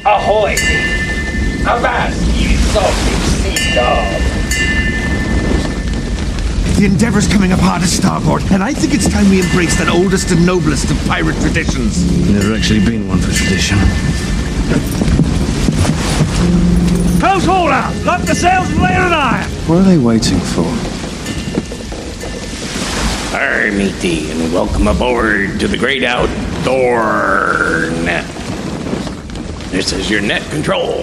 Ahoy thee! Avast, ye salty sea dog! The Endeavor's coming up hard to starboard, and I think it's time we embrace that oldest and noblest of pirate traditions. Never actually been one for tradition. Close haul out! Lock the sails and lay an iron! What are they waiting for? Arr, matey, and welcome aboard to the Great Outdoor Net. This is your net control,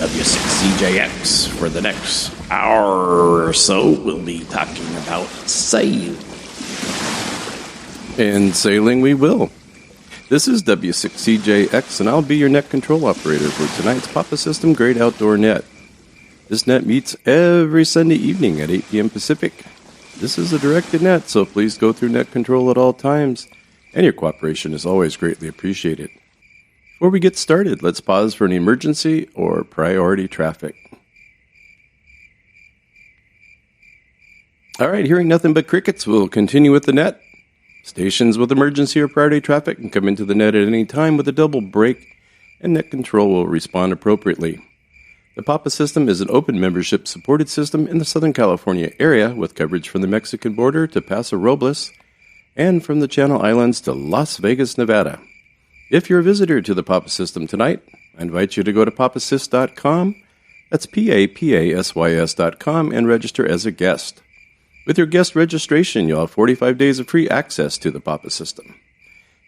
W6CJX. For the next hour or so, we'll be talking about sailing. And sailing we will. This is W6CJX, and I'll be your net control operator for tonight's Papa System Great Outdoor Net. This net meets every Sunday evening at 8 p.m. Pacific. This is a directed net, so please go through net control at all times, and your cooperation is always greatly appreciated. Before we get started, let's pause for an emergency or priority traffic. Alright, hearing nothing but crickets, we'll continue with the net. Stations with emergency or priority traffic can come into the net at any time with a double break, and net control will respond appropriately. The Papa System is an open membership supported system in the Southern California area with coverage from the Mexican border to Paso Robles and from the Channel Islands to Las Vegas, Nevada. If you're a visitor to the Papa System tonight, I invite you to go to papasys.com, that's PAPASYS.com, and register as a guest. With your guest registration, you'll have 45 days of free access to the Papa System.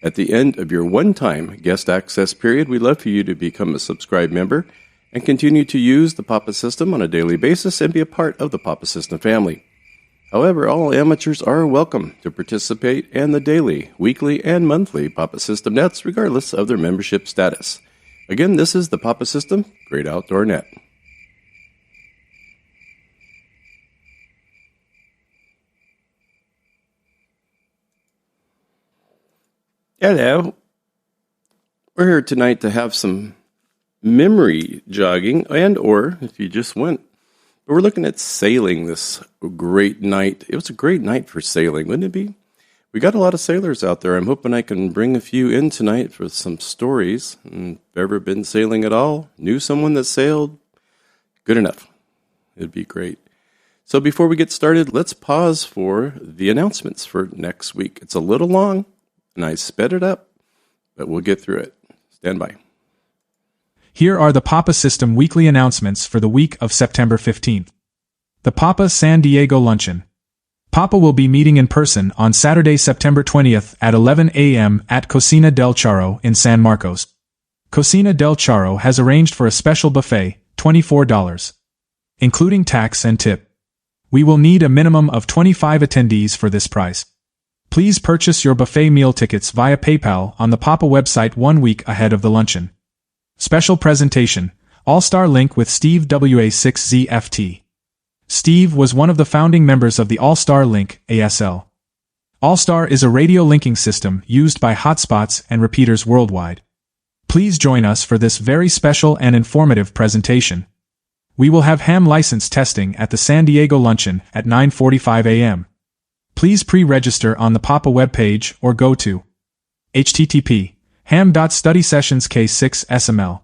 At the end of your one-time guest access period, we'd love for you to become a subscribed member and continue to use the Papa System on a daily basis and be a part of the Papa System family. However, all amateurs are welcome to participate in the daily, weekly, and monthly Papa System nets, regardless of their membership status. Again, this is the Papa System Great Outdoor Net. Hello. We're here tonight to have some memory jogging, and or if you just went. But we're looking at sailing this great night. It was a great night for sailing, wouldn't it be? We got a lot of sailors out there. I'm hoping I can bring a few in tonight for some stories. If ever been sailing at all, knew someone that sailed, good enough. It'd be great. So before we get started, let's pause for the announcements for next week. It's a little long, and I sped it up, but we'll get through it. Stand by. Here are the Papa System weekly announcements for the week of September 15th. The Papa San Diego Luncheon. Papa will be meeting in person on Saturday, September 20th at 11 a.m. at Cocina del Charro in San Marcos. Cocina del Charro has arranged for a special buffet, $24, including tax and tip. We will need a minimum of 25 attendees for this price. Please purchase your buffet meal tickets via PayPal on the Papa website 1 week ahead of the luncheon. Special presentation, All-Star Link with Steve WA6ZFT. Steve was one of the founding members of the All-Star Link, ASL. All-Star is a radio linking system used by hotspots and repeaters worldwide. Please join us for this very special and informative presentation. We will have ham license testing at the San Diego Luncheon at 9:45 a.m. Please pre-register on the Papa webpage or go to http://ham.studysessions.k6sml.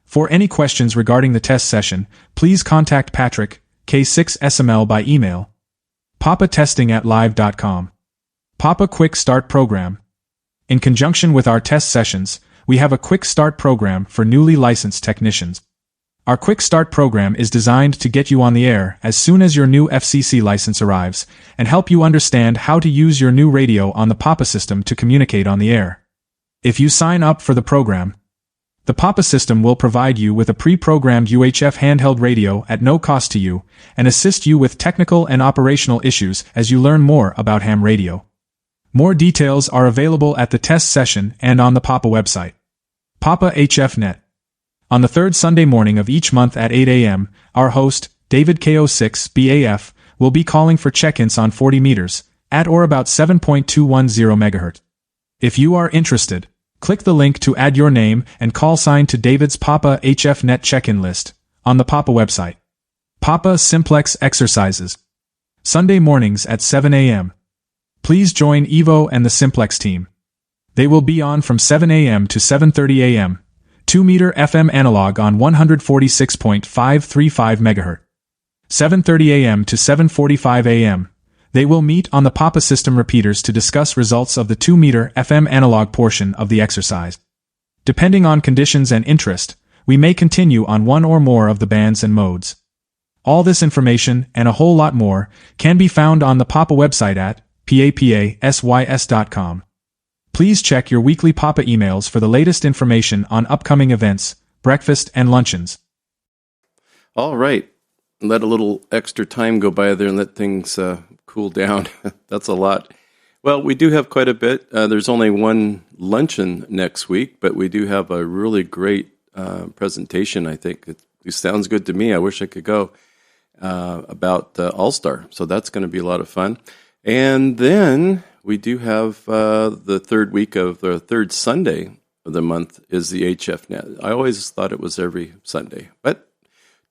For any questions regarding the test session, please contact Patrick, K6SML by email. papatesting@live.com. Papa Quick Start Program. In conjunction with our test sessions, we have a Quick Start program for newly licensed technicians. Our Quick Start program is designed to get you on the air as soon as your new FCC license arrives and help you understand how to use your new radio on the Papa System to communicate on the air. If you sign up for the program, the Papa System will provide you with a pre-programmed UHF handheld radio at no cost to you and assist you with technical and operational issues as you learn more about ham radio. More details are available at the test session and on the Papa website. Papa HFNet. On the third Sunday morning of each month at 8 a.m., our host, David KO6BAF, will be calling for check-ins on 40 meters, at or about 7.210 MHz. If you are interested, click the link to add your name and call sign to David's Papa HFNet check-in list on the Papa website. Papa Simplex Exercises. Sunday mornings at 7 a.m. Please join Evo and the Simplex team. They will be on from 7 a.m. to 7:30 a.m. 2-meter FM analog on 146.535 MHz. 7:30 a.m. to 7:45 a.m. They will meet on the Papa system repeaters to discuss results of the 2-meter FM analog portion of the exercise. Depending on conditions and interest, we may continue on one or more of the bands and modes. All this information, and a whole lot more, can be found on the Papa website at papasys.com. Please check your weekly Papa emails for the latest information on upcoming events, breakfast, and luncheons. All right. Let a little extra time go by there and let things cool down. That's a lot. Well, we do have quite a bit. There's only one luncheon next week, but we do have a really great presentation, I think. It sounds good to me. I wish I could go, about All-Star. So that's going to be a lot of fun. And then we do have the third Sunday of the month is the HFNet. I always thought it was every Sunday, but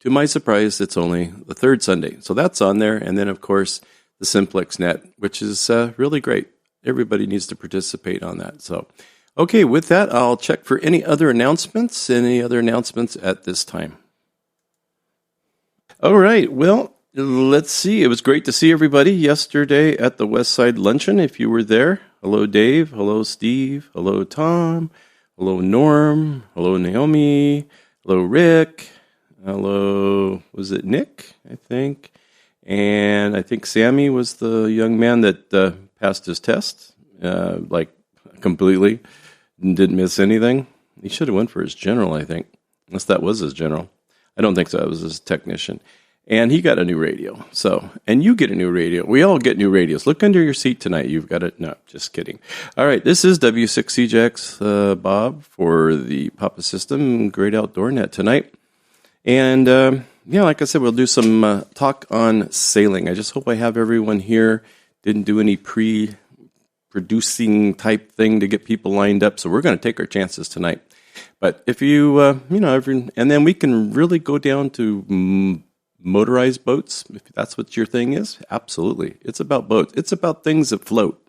to my surprise, it's only the third Sunday. So that's on there. And then, of course, the Simplex Net, which is really great. Everybody needs to participate on that. So, okay, with that, I'll check for any other announcements. Any other announcements at this time? All right, well, let's see. It was great to see everybody yesterday at the West Side Luncheon, if you were there. Hello, Dave. Hello, Steve. Hello, Tom. Hello, Norm. Hello, Naomi. Hello, Rick. Hello, was it Nick, I think? And I think Sammy was the young man that passed his test, completely, and didn't miss anything. He should have went for his general, I think, unless that was his general. I don't think so. It was his technician. And he got a new radio. So, and you get a new radio. We all get new radios. Look under your seat tonight. You've got it. No, just kidding. All right, this is W6CJX Bob for the Papa System Great Outdoor Net tonight. And, like I said, we'll do some talk on sailing. I just hope I have everyone here. Didn't do any pre-producing type thing to get people lined up. So we're going to take our chances tonight. But if you, and then we can really go down to motorized boats, if that's what your thing is. Absolutely. It's about boats. It's about things that float.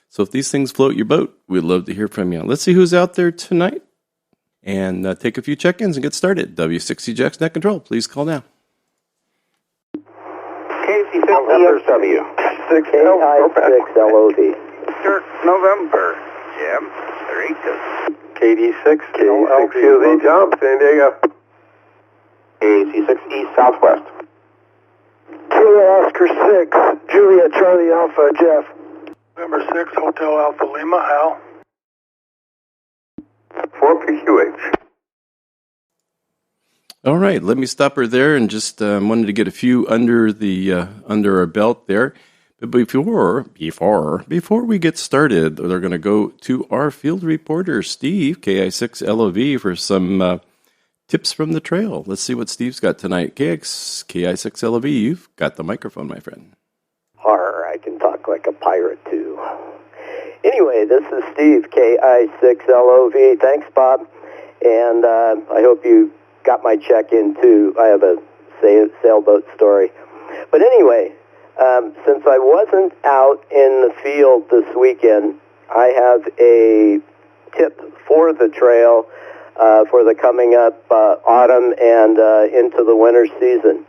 So if these things float your boat, we'd love to hear from you. Let's see who's out there tonight. And take a few check-ins and get started. W6CJX Net Control, please call now. KC6LW. 6LOV. Sir, November. Jim. 32. KD6. KD6UV. Tom, San Diego. KC6 East Southwest. Kilo Oscar 6. Julia Charlie Alpha. Jeff. November 6, Hotel Alpha Lima. Hal. 4PQH. All right, let me stop her there and just wanted to get a few under our belt there. But before we get started, they're going to go to our field reporter, Steve, KI6LOV, for some tips from the trail. Let's see what Steve's got tonight. KI6LOV, you've got the microphone, my friend. I can talk like a pirate, too. Anyway, this is Steve, KI6LOV. Thanks, Bob. And I hope you got my check-in, too. I have a sailboat story. But anyway, since I wasn't out in the field this weekend, I have a tip for the trail for the coming up autumn and into the winter season.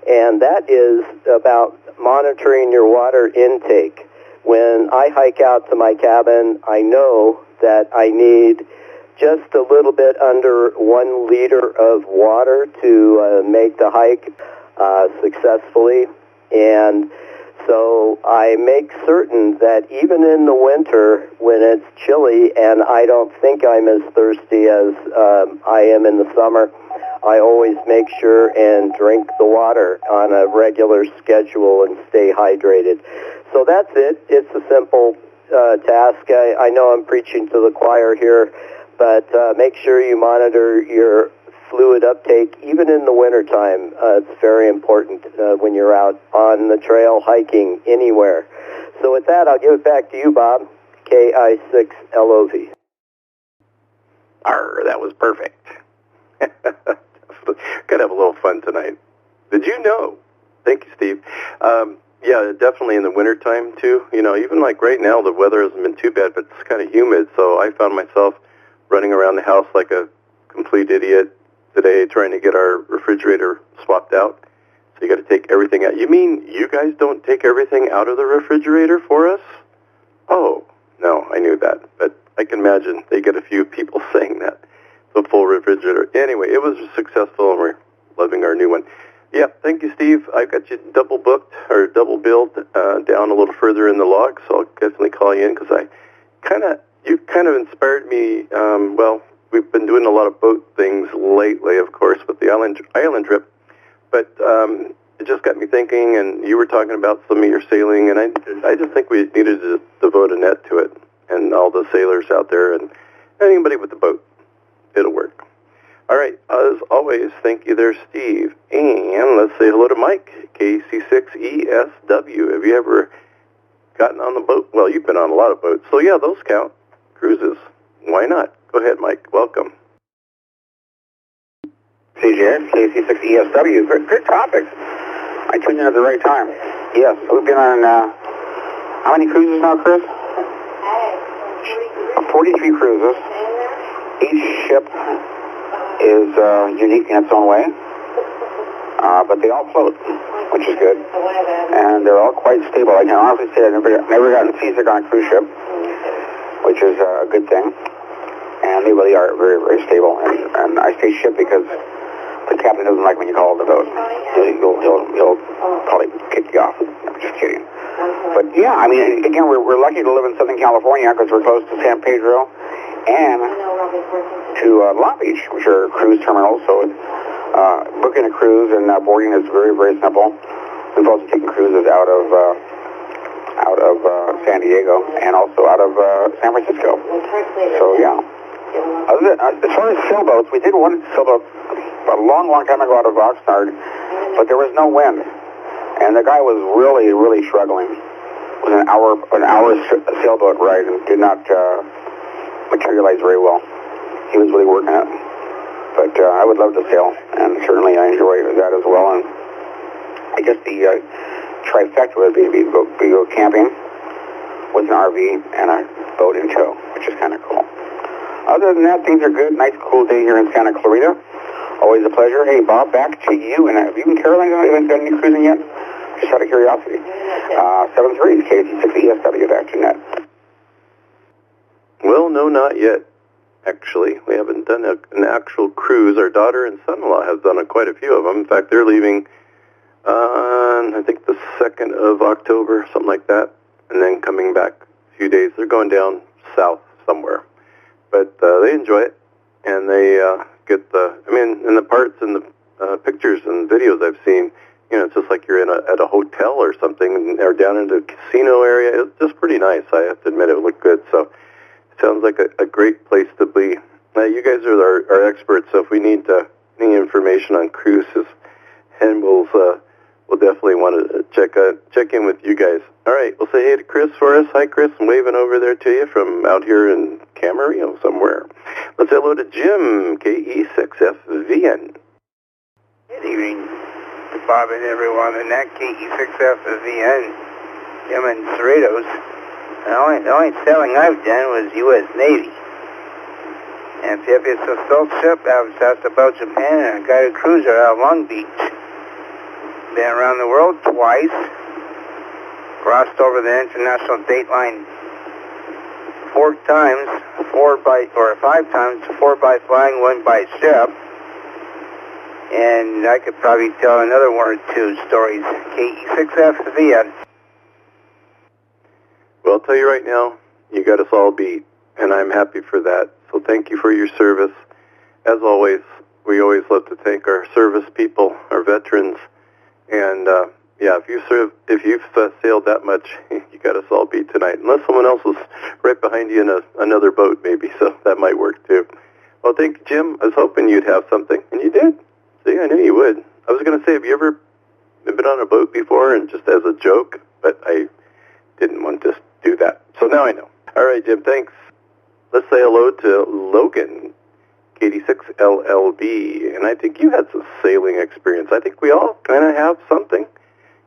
And that is about monitoring your water intake. When I hike out to my cabin, I know that I need just a little bit under 1 liter of water to make the hike successfully. And so I make certain that even in the winter, when it's chilly and I don't think I'm as thirsty as I am in the summer, I always make sure and drink the water on a regular schedule and stay hydrated. So that's it. It's a simple task. I know I'm preaching to the choir here, but make sure you monitor your fluid uptake even in the wintertime. It's very important when you're out on the trail, hiking, anywhere. So with that, I'll give it back to you, Bob, KI6LOV. That was perfect. Gonna have a little fun tonight. Did you know? Thank you, Steve. Yeah, definitely in the wintertime, too. Even like right now, the weather hasn't been too bad, but it's kind of humid, so I found myself running around the house like a complete idiot today trying to get our refrigerator swapped out. So you got to take everything out. You mean you guys don't take everything out of the refrigerator for us? Oh, no, I knew that. But I can imagine they get a few people saying that. The full refrigerator. Anyway, it was successful, and we're loving our new one. Yeah, thank you, Steve. I got you double booked or double billed down a little further in the log, so I'll definitely call you in because you kind of inspired me. Well, we've been doing a lot of boat things lately, of course, with the island trip, but it just got me thinking. And you were talking about some of your sailing, and I just think we needed to devote a net to it, and all the sailors out there, and anybody with the boat. It'll work. All right, as always, thank you there, Steve. And let's say hello to Mike, KC6ESW. Have you ever gotten on the boat? Well, you've been on a lot of boats, so yeah, those count. Cruises. Why not? Go ahead, Mike. Welcome. CJ, KC6ESW. Good topic. I tuned in at the right time. Yes, we've been on, how many cruises now, Chris? 43 cruises. Each ship is unique in its own way, but they all float, which is good. And they're all quite stable. I can honestly say I've never gotten seasick on a cruise ship, which is a good thing. And they really are very, very stable. And I say ship because the captain doesn't like when you call it the boat. He'll probably kick you off. I'm just kidding. But yeah, I mean, again, we're lucky to live in Southern California because we're close to San Pedro and to Long Beach, which are cruise terminals. So booking a cruise and boarding is very, very simple. We've also taken cruises out of San Diego and also out of San Francisco. So yeah. As far as sailboats, we did one sailboat a long, long time ago out of Oxnard, but there was no wind, and the guy was really, really struggling. It was an hour sailboat ride and did not materialize very well. He was really working it, but I would love to sail, and certainly I enjoy that as well. And I guess the trifecta would be go camping with an RV and a boat in tow, which is kind of cool. Other than that, things are good. Nice, cool day here in Santa Clarita. Always a pleasure. Hey, Bob, back to you. And have you and Caroline haven't done any cruising yet? Just out of curiosity. 73 KC6ESW back to net. Well, no, not yet. Actually, we haven't done an actual cruise. Our daughter and son-in-law have done quite a few of them. In fact, they're leaving on, I think, the 2nd of October, something like that, and then coming back a few days. They're going down south somewhere. But they enjoy it, and they get in the parts and the pictures and videos I've seen, it's just like you're at a hotel or something, or down in the casino area. It's just pretty nice. I have to admit, it looked good. So it sounds like a great place to be. You guys are our experts, so if we need any information on cruises, and we'll definitely want to check in with you guys. All right, we'll say hey to Chris for us. Hi, Chris. I'm waving over there to you from out here in Camarillo somewhere. Let's say hello to Jim, KE6FVN. Good evening, Bob and everyone. And that KE6FVN, Jim and Cerritos. The only sailing I've done was U.S. Navy. Amphibious assault ship out south about Japan and a guided cruiser out of Long Beach. Been around the world twice. Crossed over the international date line 5 times, 4 by flying, 1 by ship. And I could probably tell another 1 or 2 stories. KE6FVN. Well, I'll tell you right now, you got us all beat, and I'm happy for that. So thank you for your service. As always, we always love to thank our service people, our veterans, and if you've sailed that much, you got us all beat tonight. Unless someone else was right behind you in another boat, maybe, so that might work too. Well, thank you, Jim. I was hoping you'd have something, and you did. See, I knew you would. I was going to say, have you ever been on a boat before, and just as a joke, but I didn't want to do that. So now I know. All right, Jim, thanks. Let's say hello to Logan, KD6LLB, and I think you had some sailing experience. I think we all kind of have something.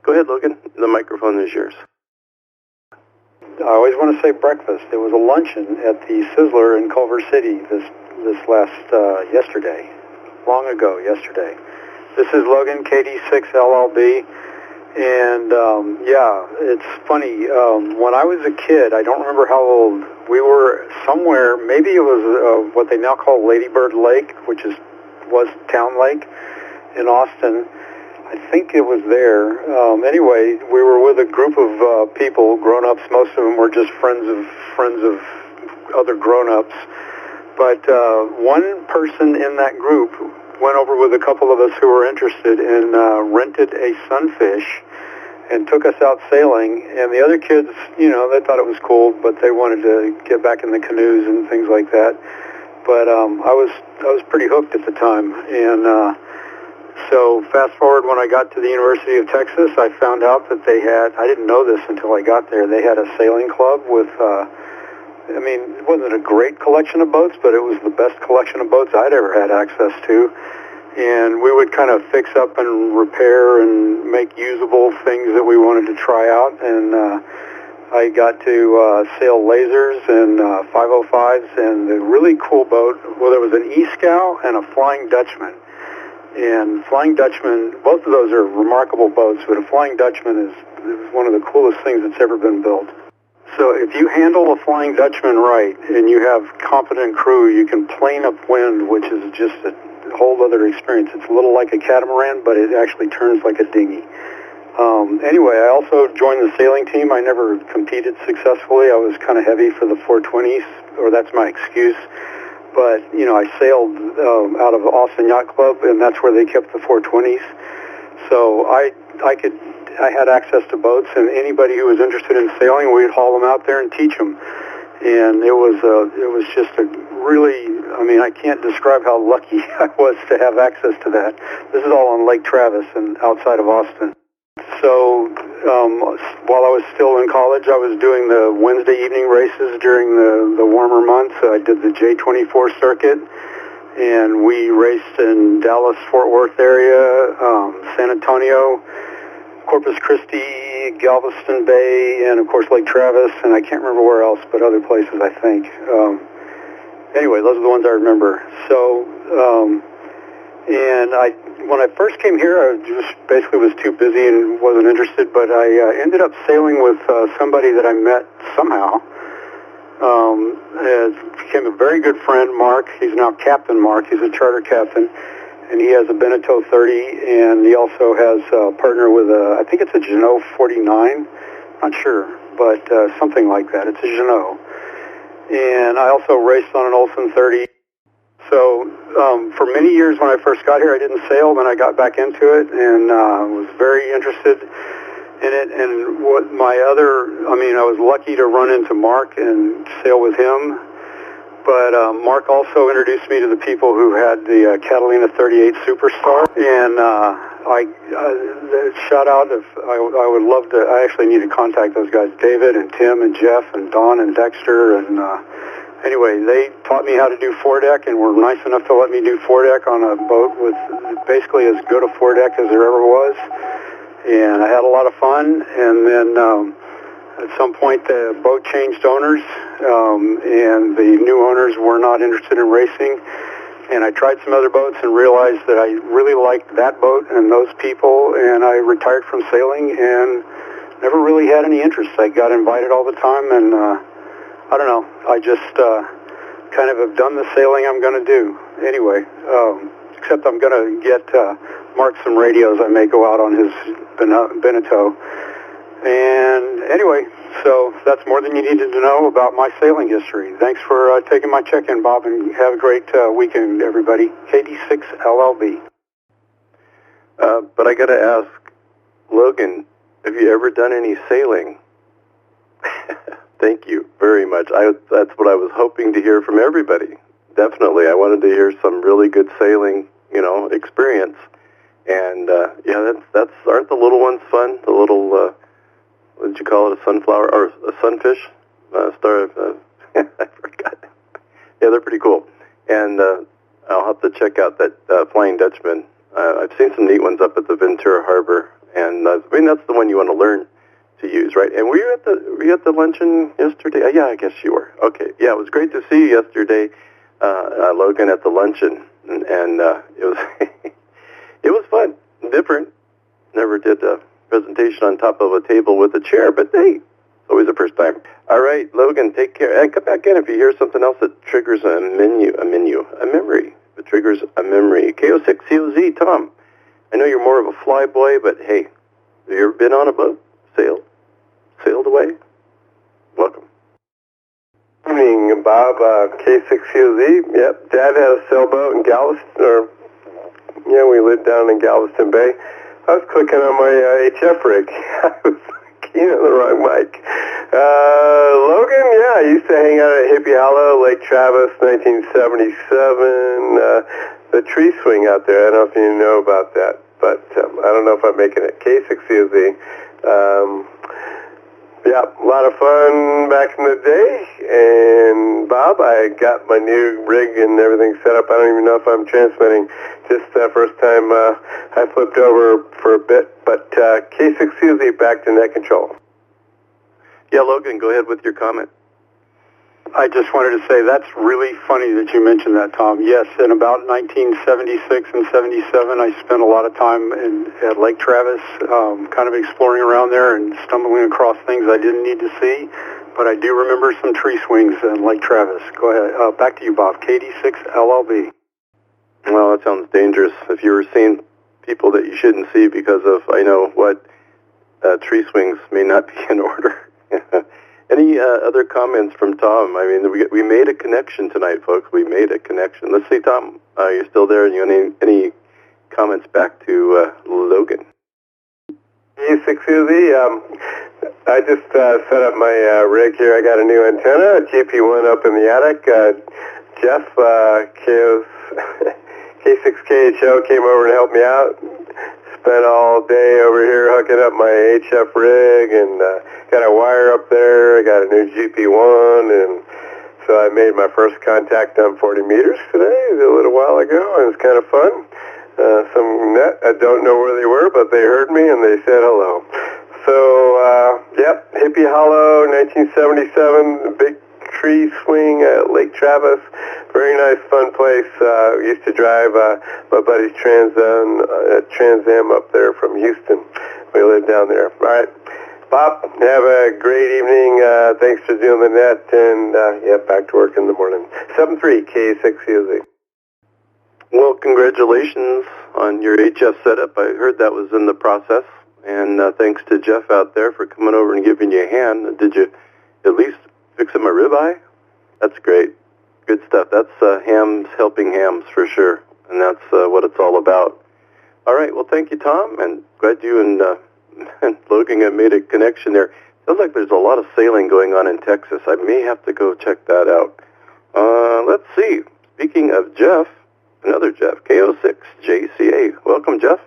Go ahead, Logan. The microphone is yours. I always want to say breakfast. There was a luncheon at the Sizzler in Culver City this this yesterday, long ago yesterday. This is Logan, KD6LLB, and it's funny. When I was a kid, I don't remember how old, we were somewhere, maybe it was what they now call Lady Bird Lake, which was Town Lake in Austin. I think it was there. Anyway, we were with a group of people, grown-ups. Most of them were just friends of other grown-ups. But one person in that group went over with a couple of us who were interested and rented a sunfish and took us out sailing. And the other kids, they thought it was cool, but they wanted to get back in the canoes and things like that. But I was pretty hooked at the time. And so fast forward, when I got to the University of Texas, I found out that they had, I didn't know this until I got there, they had a sailing club with, it wasn't a great collection of boats, but it was the best collection of boats I'd ever had access to. And we would kind of fix up and repair and make usable things that we wanted to try out. And I got to sail lasers and 505s and a really cool boat. Well, there was an E-Scow and a Flying Dutchman. And Flying Dutchman, both of those are remarkable boats, but a Flying Dutchman is one of the coolest things that's ever been built. So if you handle a Flying Dutchman right and you have competent crew, you can plane upwind, which is just a whole other experience. It's a little like a catamaran, but it actually turns like a dinghy. Anyway, I also joined the sailing team. I never competed successfully. I was kind of heavy for the 420s, or that's my excuse. But, I sailed out of Austin Yacht Club, and that's where they kept the 420s. So I had access to boats, and anybody who was interested in sailing, we'd haul them out there and teach them. And it was just a really, I can't describe how lucky I was to have access to that. This is all on Lake Travis and outside of Austin. So while I was still in college, I was doing the Wednesday evening races during the warmer months. I did the J24 circuit, and we raced in Dallas, Fort Worth area, San Antonio, Corpus Christi, Galveston Bay, and of course Lake Travis, and I can't remember where else, but other places I think. Anyway, those are the ones I remember. So, and when I first came here, I just basically was too busy and wasn't interested, but I ended up sailing with somebody that I met somehow. Became a very good friend, Mark. He's now Captain Mark. He's a charter captain, and he has a Beneteau 30, and he also has a partner with I think it's a Jeanneau 49. Not sure, but something like that. It's a Jeanneau. And I also raced on an Olsen 30. So for many years when I first got here, I didn't sail. Then I got back into it and was very interested in it. And I was lucky to run into Mark and sail with him. But Mark also introduced me to the people who had the Catalina 38 Superstar. And shout out, I would love to, I actually need to contact those guys, David and Tim and Jeff and Don and Dexter. And anyway, they taught me how to do foredeck and were nice enough to let me do foredeck on a boat with basically as good a foredeck as there ever was. And I had a lot of fun. And then at some point the boat changed owners, and the new owners were not interested in racing. And I tried some other boats and realized that I really liked that boat and those people, and I retired from sailing and never really had any interest. I got invited all the time, and I don't know, I just kind of have done the sailing I'm going to do. Anyway, except I'm going to get Mark some radios. I may go out on his Beneteau. And anyway, so that's more than you needed to know about my sailing history. Thanks for taking my check-in, Bob, and have a great weekend, everybody. KD6LLB. But I got to ask, Logan, have you ever done any sailing? Thank you very much. That's what I was hoping to hear from everybody. Definitely. I wanted to hear some really good sailing, experience. And, that's aren't the little ones fun? The little, what did you call it, a sunflower, or a sunfish? I forgot. Yeah, they're pretty cool. And I'll have to check out that Flying Dutchman. I've seen some neat ones up at the Ventura Harbor. And, that's the one you want to learn to use, right? And were you at the luncheon yesterday? Yeah, I guess you were. Okay. Yeah, it was great to see you yesterday. Logan at the luncheon, and it was it was fun, different. Never did a presentation on top of a table with a chair, but hey, it's always the first time. All right, Logan, take care, and come back in if you hear something else that triggers a memory. It triggers a memory. KO6COZ, Tom. I know you're more of a fly boy, but hey, have you ever been on a boat? Sailed away? Welcome. Evening, Bob. K6COZ. Yep, Dad had a sailboat in Galveston, we lived down in Galveston Bay. I was clicking on my HF rig. I was keying on the wrong mic. Logan, I used to hang out at Hippie Hollow, Lake Travis, 1977. The tree swing out there, I don't know if you know about that, but I don't know if I'm making it. K6COZ. A lot of fun back in the day. And Bob, I got my new rig and everything set up. I don't even know if I'm transmitting. Just first time I flipped over for a bit. But K6COZ, back to net control. Yeah, Logan, go ahead with your comment. I just wanted to say that's really funny that you mentioned that, Tom. Yes, in about 1976 and 77, I spent a lot of time at Lake Travis, kind of exploring around there and stumbling across things I didn't need to see. But I do remember some tree swings in Lake Travis. Go ahead. Back to you, Bob. KD6LLB. Well, that sounds dangerous. If you were seeing people that you shouldn't see because of, I know what, tree swings may not be in order. Any other comments from Tom? I mean, we made a connection tonight, folks. We made a connection. Let's see, Tom, you're still there, and you any comments back to Logan? K6COZ, I just set up my rig here. I got a new antenna, a GP1 up in the attic. Jeff, K6KHO came over and helped me out. Spent all day over here hooking up my HF rig and got a wire up there. I got a new GP1, and so I made my first contact on 40 meters today, a little while ago, and it was kind of fun. Some net, I don't know where they were, but they heard me and they said hello. So, Hippie Hollow, 1977, big tree swing at Lake Travis. Very nice, fun place. We used to drive my buddy's Trans Am up there from Houston. We lived down there. All right, Bob, have a great evening. Thanks for doing the net, and back to work in the morning. 73 K6COZ. Well, congratulations on your HF setup. I heard that was in the process, and thanks to Jeff out there for coming over and giving you a hand. Did you at least fix up my ribeye? That's great. Good stuff. That's hams helping hams for sure, and that's what it's all about. All right. Well, thank you, Tom, and glad you and Logan have made a connection there. Sounds like there's a lot of sailing going on in Texas. I may have to go check that out. Let's see. Speaking of Jeff, another Jeff, KO6JCA. Welcome, Jeff.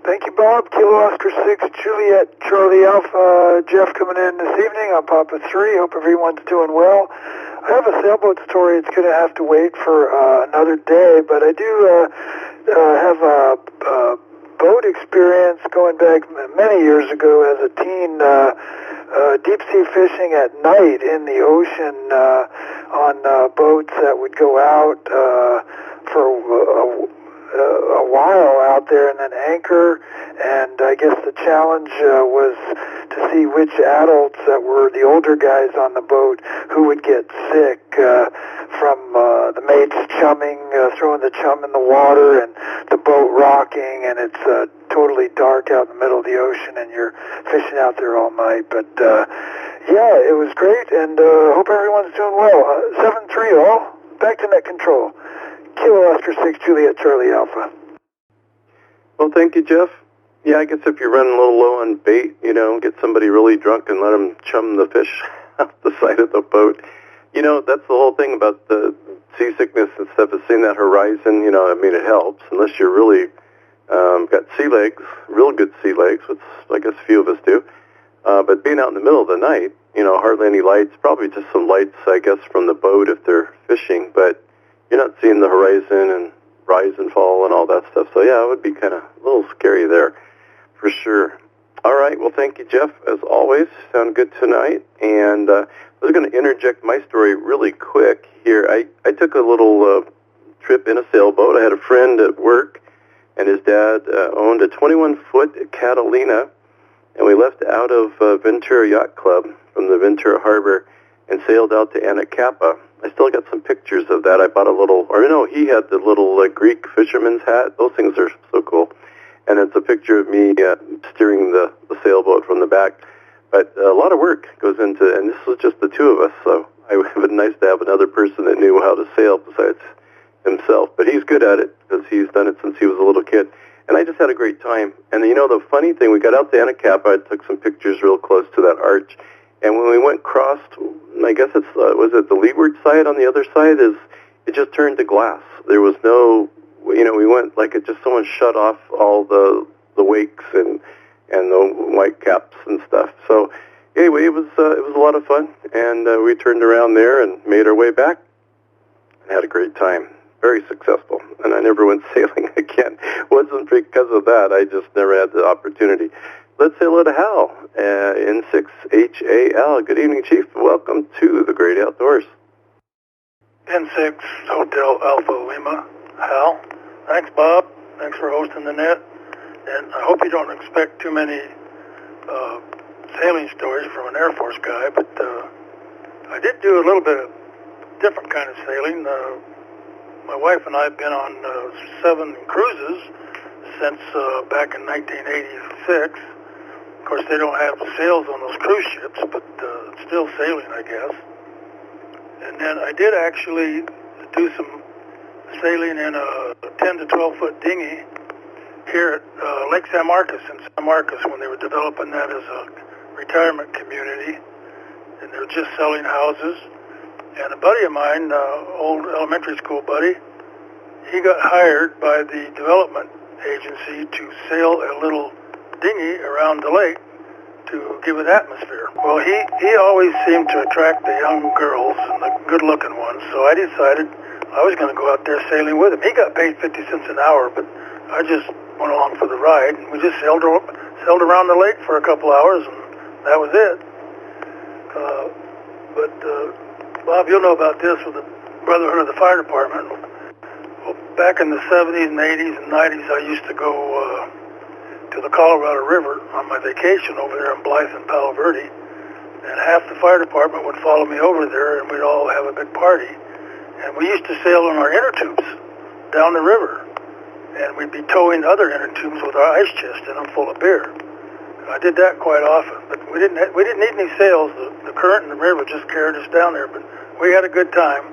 Thank you, Bob. Kilo Oscar 6, Juliet, Charlie Alpha. Jeff coming in this evening on Papa 3. Hope everyone's doing well. I have a sailboat story. It's going to have to wait for another day, but I do have a boat experience going back many years ago as a teen, deep sea fishing at night in the ocean on boats that would go out for a while out there and then anchor, and I guess the challenge was to see which adults that were the older guys on the boat who would get sick from the mates chumming, throwing the chum in the water and the boat rocking, and it's totally dark out in the middle of the ocean and you're fishing out there all night. But it was great, and hope everyone's doing well. 7-3 all, back to net control. Kilo Oscar 6, Juliet, Charlie Alpha. Well, thank you, Jeff. Yeah, I guess if you're running a little low on bait, get somebody really drunk and let them chum the fish off the side of the boat. That's the whole thing about the seasickness and stuff, is seeing that horizon. It helps, unless you're really got sea legs, real good sea legs, which I guess a few of us do. But being out in the middle of the night, hardly any lights, probably just some lights, I guess, from the boat if they're fishing, but you're not seeing the horizon and rise and fall and all that stuff. So, yeah, it would be kind of a little scary there for sure. All right. Well, thank you, Jeff, as always. Sound good tonight. And I was going to interject my story really quick here. I took a little trip in a sailboat. I had a friend at work, and his dad owned a 21-foot Catalina, and we left out of Ventura Yacht Club from the Ventura Harbor and sailed out to Anacapa. I still got some pictures of that. I bought a little, or no, he had the little Greek fisherman's hat. Those things are so cool. And it's a picture of me steering the sailboat from the back. But a lot of work goes into, and this was just the two of us, so it would have been nice to have another person that knew how to sail besides himself. But he's good at it because he's done it since he was a little kid. And I just had a great time. And you know, the funny thing, we got out to Anacapa. I took some pictures real close to that arch. And when we went crossed, I guess it's, was it the leeward side on the other side, it just turned to glass. There was no, you know, we went like it just someone shut off all the wakes and the white caps and stuff. So anyway, it was a lot of fun. And we turned around there and made our way back and had a great time. Very successful, and I never went sailing again. Wasn't because of that. I just never had the opportunity. Let's say hello to Hal, N6HAL. Good evening, Chief. Welcome to the Great Outdoors. N6 Hotel Alpha Lima. Hal. Thanks, Bob. Thanks for hosting the net. And I hope you don't expect too many sailing stories from an Air Force guy, but I did do a little bit of different kind of sailing. My wife and I have been on 7 cruises since back in 1986. Of course, they don't have sails on those cruise ships, but still sailing, I guess. And then I did actually do some sailing in a 10 to 12 foot dinghy here at Lake San Marcos in San Marcos when they were developing that as a retirement community, and they were just selling houses. And a buddy of mine, old elementary school buddy, he got hired by the development agency to sail a little dinghy around the lake to give it atmosphere. Well, he always seemed to attract the young girls and the good-looking ones, so I decided I was going to go out there sailing with him. He got paid 50 cents an hour, but I just went along for the ride, and we just sailed around the lake for a couple hours, and that was it. Bob, you'll know about this with the Brotherhood of the Fire Department. Well, back in the 70s and 80s and 90s, I used to go to the Colorado River on my vacation over there in Blythe and Palo Verde, and half the fire department would follow me over there, and we'd all have a big party. And we used to sail on our inner tubes down the river, and we'd be towing other inner tubes with our ice chest in them full of beer. I did that quite often, but we didn't need any sails. The current in the river just carried us down there, but we had a good time,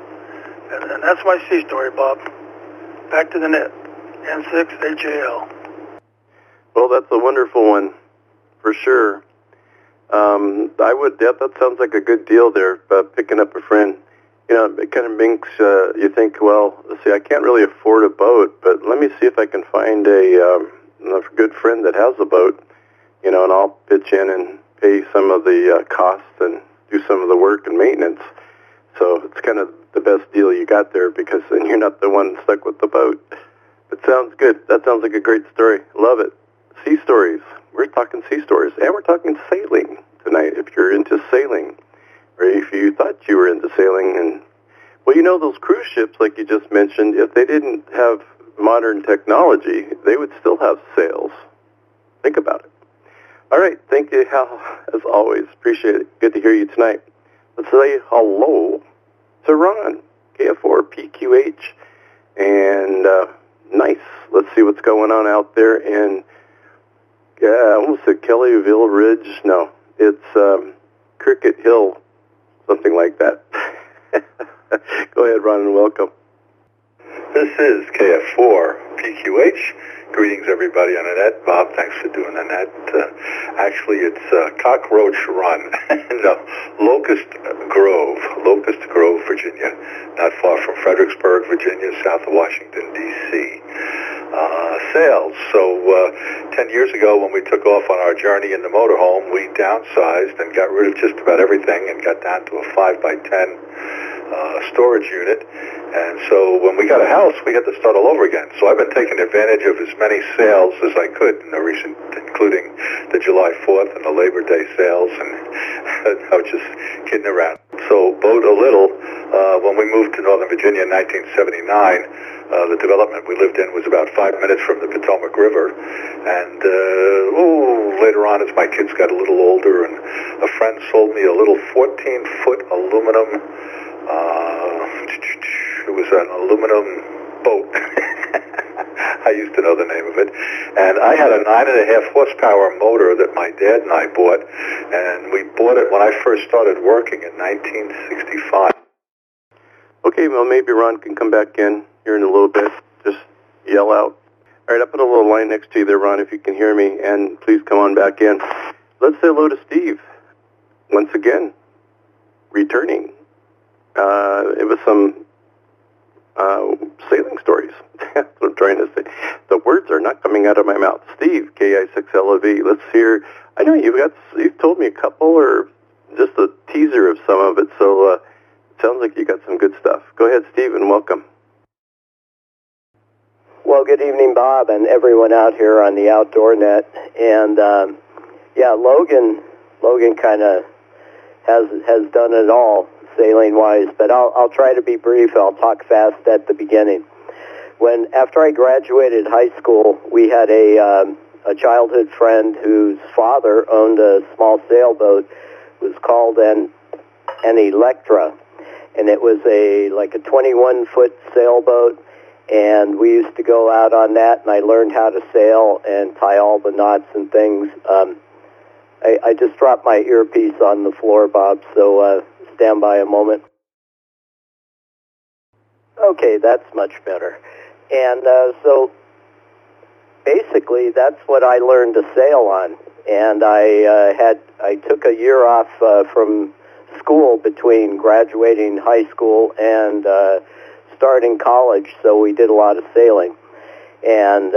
and that's my sea story, Bob. Back to the net, N6HAL. Well, that's a wonderful one, for sure. That sounds like a good deal there, picking up a friend. You know, it kind of makes you think, well, let's see, I can't really afford a boat, but let me see if I can find a good friend that has a boat, you know, and I'll pitch in and pay some of the costs and do some of the work and maintenance. So it's kind of the best deal you got there because then you're not the one stuck with the boat. It sounds good. That sounds like a great story. Love it. Sea stories. We're talking sea stories, and we're talking sailing tonight. If you're into sailing, or if you thought you were into sailing, and well, you know, those cruise ships, like you just mentioned, if they didn't have modern technology, they would still have sails. Think about it. All right. Thank you, Hal, as always. Appreciate it. Good to hear you tonight. Let's say hello to Ron, KF4PQH, and nice. Let's see what's going on out there in, I almost said Kellyville Ridge. No, it's Cricket Hill, something like that. Go ahead, Ron, and welcome. This is KF4PQH. Greetings, everybody on the net. Bob, thanks for doing the net. Actually, it's Cockroach Run in Locust Grove, Virginia, not far from Fredericksburg, Virginia, south of Washington, D.C. Sales. So 10 years ago, when we took off on our journey in the motorhome, we downsized and got rid of just about everything and got down to a 5x10 storage unit. And so when we got a house, we had to start all over again. So I've been taking advantage of as many sales as I could in the recent, including the July 4th and the Labor Day sales, and I was just kidding around. So boat a little. When we moved to Northern Virginia in 1979, the development we lived in was about 5 minutes from the Potomac River. And later on, as my kids got a little older, and a friend sold me a little 14-foot aluminum, it was an aluminum boat. I used to know the name of it. And I had a 9.5 horsepower motor that my dad and I bought, and we bought it when I first started working in 1965. Okay, well, maybe Ron can come back in here in a little bit. Just yell out. All right, I put a little line next to you there, Ron, if you can hear me, and please come on back in. Let's say hello to Steve. Once again, returning. It was some sailing stories. That's what I'm trying to say. The words are not coming out of my mouth. Steve, KI6LOV. Let's hear. I know you've told me a couple, or just a teaser of some of it, so it sounds like you got some good stuff. Go ahead, Steve, and welcome. Well, good evening, Bob, and everyone out here on the Outdoor Net. And Logan kind of has done it all sailing wise, but I'll try to be brief. I'll talk fast at the beginning. After I graduated high school, we had a childhood friend whose father owned a small sailboat. It was called an Electra, and it was a 21-foot sailboat. And we used to go out on that, and I learned how to sail and tie all the knots and things. I just dropped my earpiece on the floor, Bob, so stand by a moment. Okay, that's much better. And so basically that's what I learned to sail on. And I took a year off from school between graduating high school and starting college, so we did a lot of sailing. And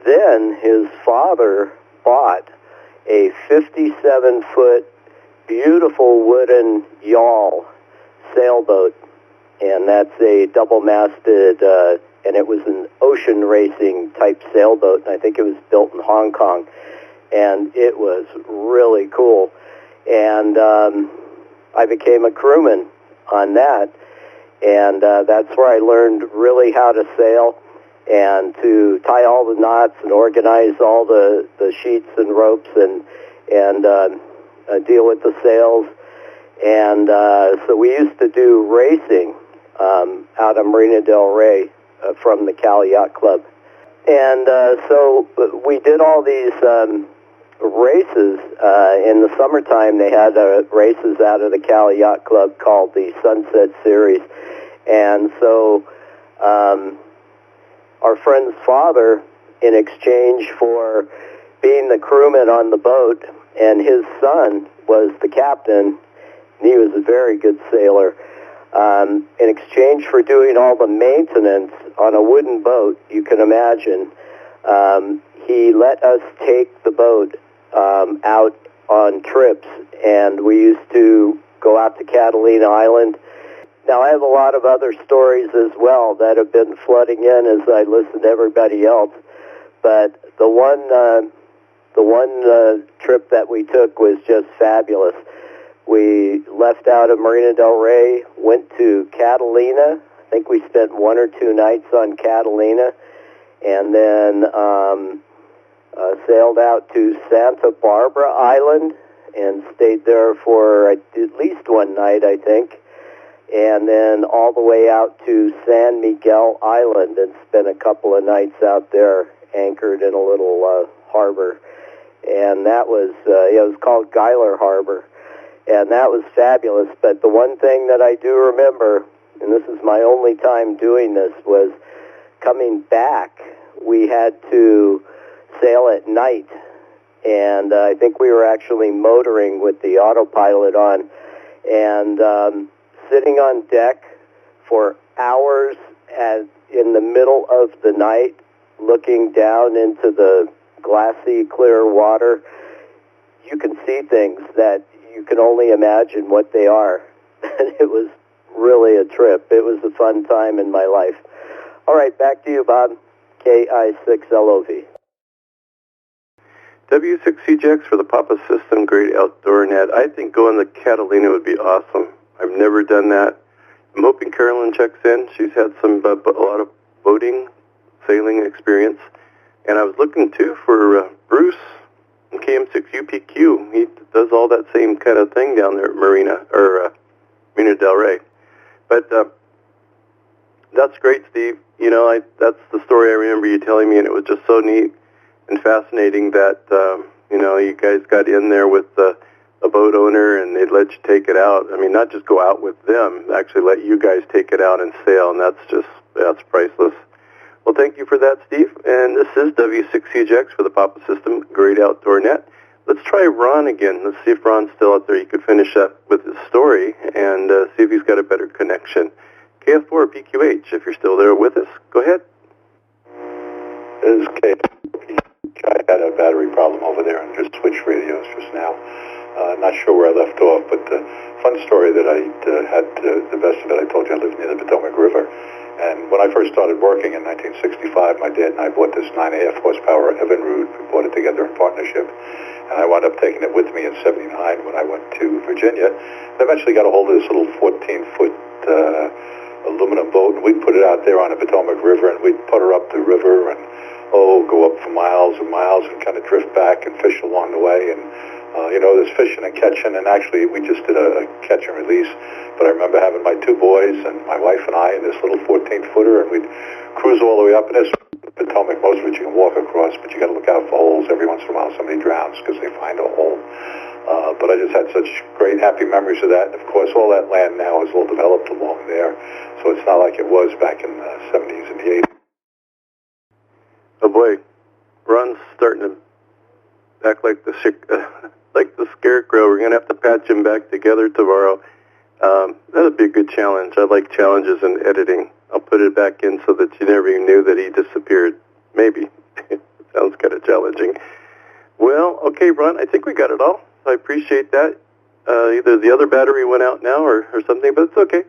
then his father bought a 57-foot beautiful wooden yawl sailboat, and that's a double-masted, and it was an ocean racing type sailboat, and I think it was built in Hong Kong, and it was really cool. And I became a crewman on that, and that's where I learned really how to sail and to tie all the knots and organize all the sheets and ropes and deal with the sails. And so we used to do racing out of Marina del Rey from the Cal Yacht Club. And so we did all these races. In the summertime, they had races out of the Cal Yacht Club called the Sunset Series. And so our friend's father, in exchange for being the crewman on the boat, and his son was the captain, and he was a very good sailor. In exchange for doing all the maintenance on a wooden boat, you can imagine, he let us take the boat out on trips, and we used to go out to Catalina Island. Now, I have a lot of other stories as well that have been flooding in as I listen to everybody else, but the one trip that we took was just fabulous. We left out of Marina del Rey, went to Catalina. I think we spent 1 or 2 nights on Catalina, and then sailed out to Santa Barbara Island and stayed there for at least 1 night, I think, and then all the way out to San Miguel Island and spent a couple of nights out there anchored in a little harbor. And that was, it was called Geiler Harbor. And that was fabulous. But the one thing that I do remember, and this is my only time doing this, was coming back. We had to sail at night. And I think we were actually motoring with the autopilot on. And sitting on deck for hours in the middle of the night, looking down into the glassy, clear water, you can see things that you can only imagine what they are. It was really a trip. It was a fun time in my life. All right, back to you, Bob. KI6LOV. W6CJX for the Papa System, great outdoor net. I think going to Catalina would be awesome. I've never done that. I'm hoping Carolyn checks in. She's had a lot of boating, sailing experience. And I was looking, too, for Bruce from KM6UPQ. He does all that same kind of thing down there at Marina Del Rey. But that's great, Steve. You know, that's the story I remember you telling me, and it was just so neat and fascinating that, you know, you guys got in there with a boat owner and they'd let you take it out. I mean, not just go out with them, actually let you guys take it out and sail, and that's priceless. Well, thank you for that, Steve. And this is W6CJX for the Papa System, great outdoor net. Let's try Ron again. Let's see if Ron's still out there. He could finish up with his story and see if he's got a better connection. KF4 PQH, if you're still there with us, go ahead. This is KF4. I had a battery problem over there and just switched radios just now. Not sure where I left off, but the fun story that I had, the best of it, I told you I lived near the Potomac River. And when I first started working in 1965, my dad and I bought this 9.5 horsepower Evinrude. We bought it together in partnership. And I wound up taking it with me in '79 when I went to Virginia. And eventually got a hold of this little 14-foot aluminum boat, and we'd put it out there on the Potomac River, and we'd putter up the river and, go up for miles and miles and kind of drift back and fish along the way. And, you know, there's fishing and catching, and actually we just did a catch and release. But I remember having my two boys and my wife and I in this little 14-footer, and we'd cruise all the way up in this Potomac. Most of it you can walk across, but you got to look out for holes. Every once in a while somebody drowns because they find a hole. But I just had such great, happy memories of that. And, of course, all that land now is all developed along there, so it's not like it was back in the 70s and the 80s. Oh, boy. Ron's starting to act like the scarecrow. We're going to have to patch him back together tomorrow. That'll be a good challenge. I like challenges in editing. I'll put it back in so that you never even knew that he disappeared. Maybe. It sounds kind of challenging. Well, okay, Ron, I think we got it all. I appreciate that. Either the other battery went out now or something, but it's okay.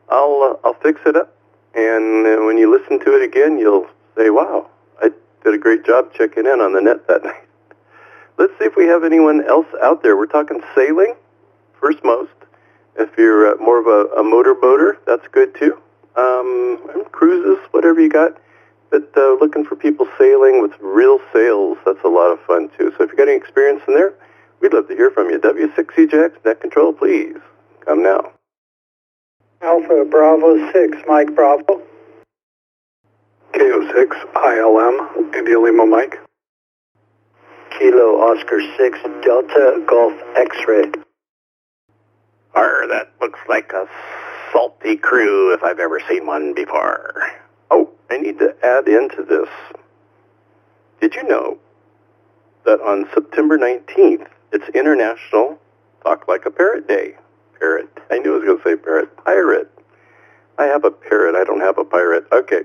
I'll fix it up, and when you listen to it again, you'll say, wow, I did a great job checking in on the net that night. Let's see if we have anyone else out there. We're talking sailing, first most. If you're more of a motorboater, that's good too. Cruises, whatever you got. But looking for people sailing with real sails, that's a lot of fun too. So if you got any experience in there, we'd love to hear from you. W6CJX, net control, please. Come now. Alpha Bravo 6, Mike Bravo. KO6, ILM, India Lima Mike. Kilo Oscar 6, Delta Golf X-Ray. That looks like a salty crew if I've ever seen one before. Oh, I need to add into this. Did you know that on September 19th, it's International Talk Like a Parrot Day? Parrot. I knew I was going to say parrot. Pirate. I have a parrot. I don't have a pirate. Okay.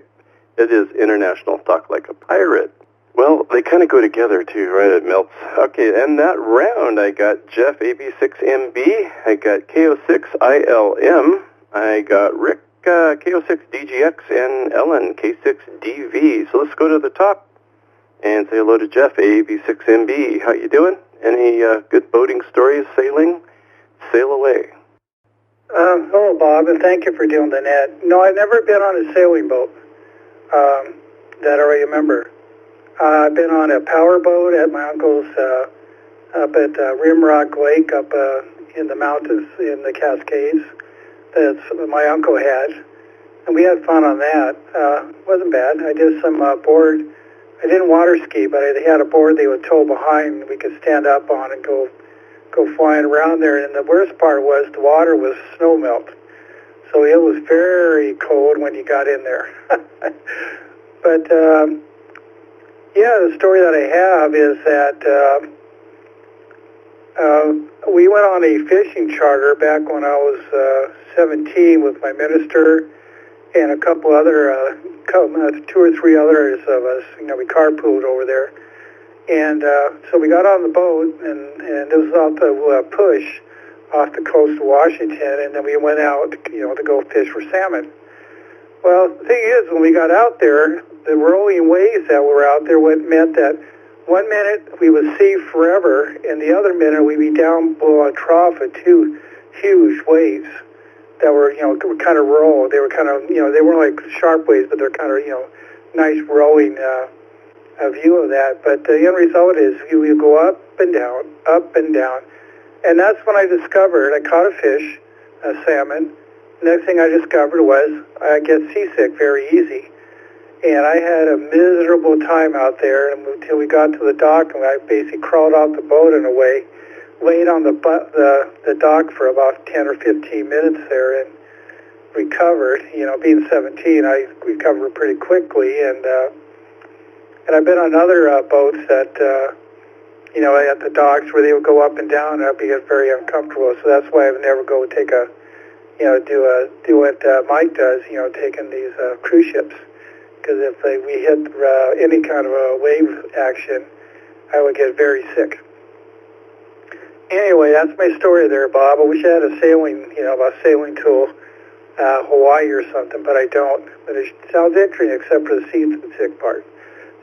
It is International Talk Like a Pirate. Well, they kind of go together, too, right? It melts. Okay, and that round, I got Jeff, AB6MB. I got KO6ILM. I got Rick, KO6DGX, and Ellen, K6DV. So let's go to the top and say hello to Jeff, AB6MB. How you doing? Any good boating stories, sailing? Sail away. Hello, Bob, and thank you for doing the net. No, I've never been on a sailing boat that I remember. I've been on a power boat at my uncle's up at Rimrock Lake up in the mountains in the Cascades that my uncle had. And we had fun on that. Wasn't bad. I did some board. I didn't water ski, but they had a board they would tow behind. We could stand up on and go flying around there. And the worst part was the water was snow melt. So it was very cold when you got in there. But, yeah, the story that I have is that we went on a fishing charter back when I was 17 with my minister and a couple other, 2 or 3 others of us. You know, we carpooled over there. And so we got on the boat, and it was off the Push off the coast of Washington, and then we went out, to go fish for salmon. Well, the thing is, when we got out there, the rolling waves that were out there meant that one minute we would see forever, and the other minute we'd be down below a trough of two huge waves that were, kind of roll. They were kind of, they weren't like sharp waves, but they're kind of, nice rolling view of that. But the end result is we would go up and down, and that's when I discovered I caught a fish, a salmon. Next thing I discovered was I get seasick very easy. And I had a miserable time out there until we got to the dock, and I basically crawled off the boat in a way, laid on the dock for about 10 or 15 minutes there and recovered. Being 17, I recovered pretty quickly, and I've been on other boats that, at the docks where they would go up and down, and I'd be very uncomfortable. So that's why I would never go take do what Mike does, taking these cruise ships. Because if we hit any kind of a wave action, I would get very sick. Anyway, that's my story there, Bob. I wish I had a sailing tool, Hawaii or something, but I don't. But it sounds interesting, except for the seasick part.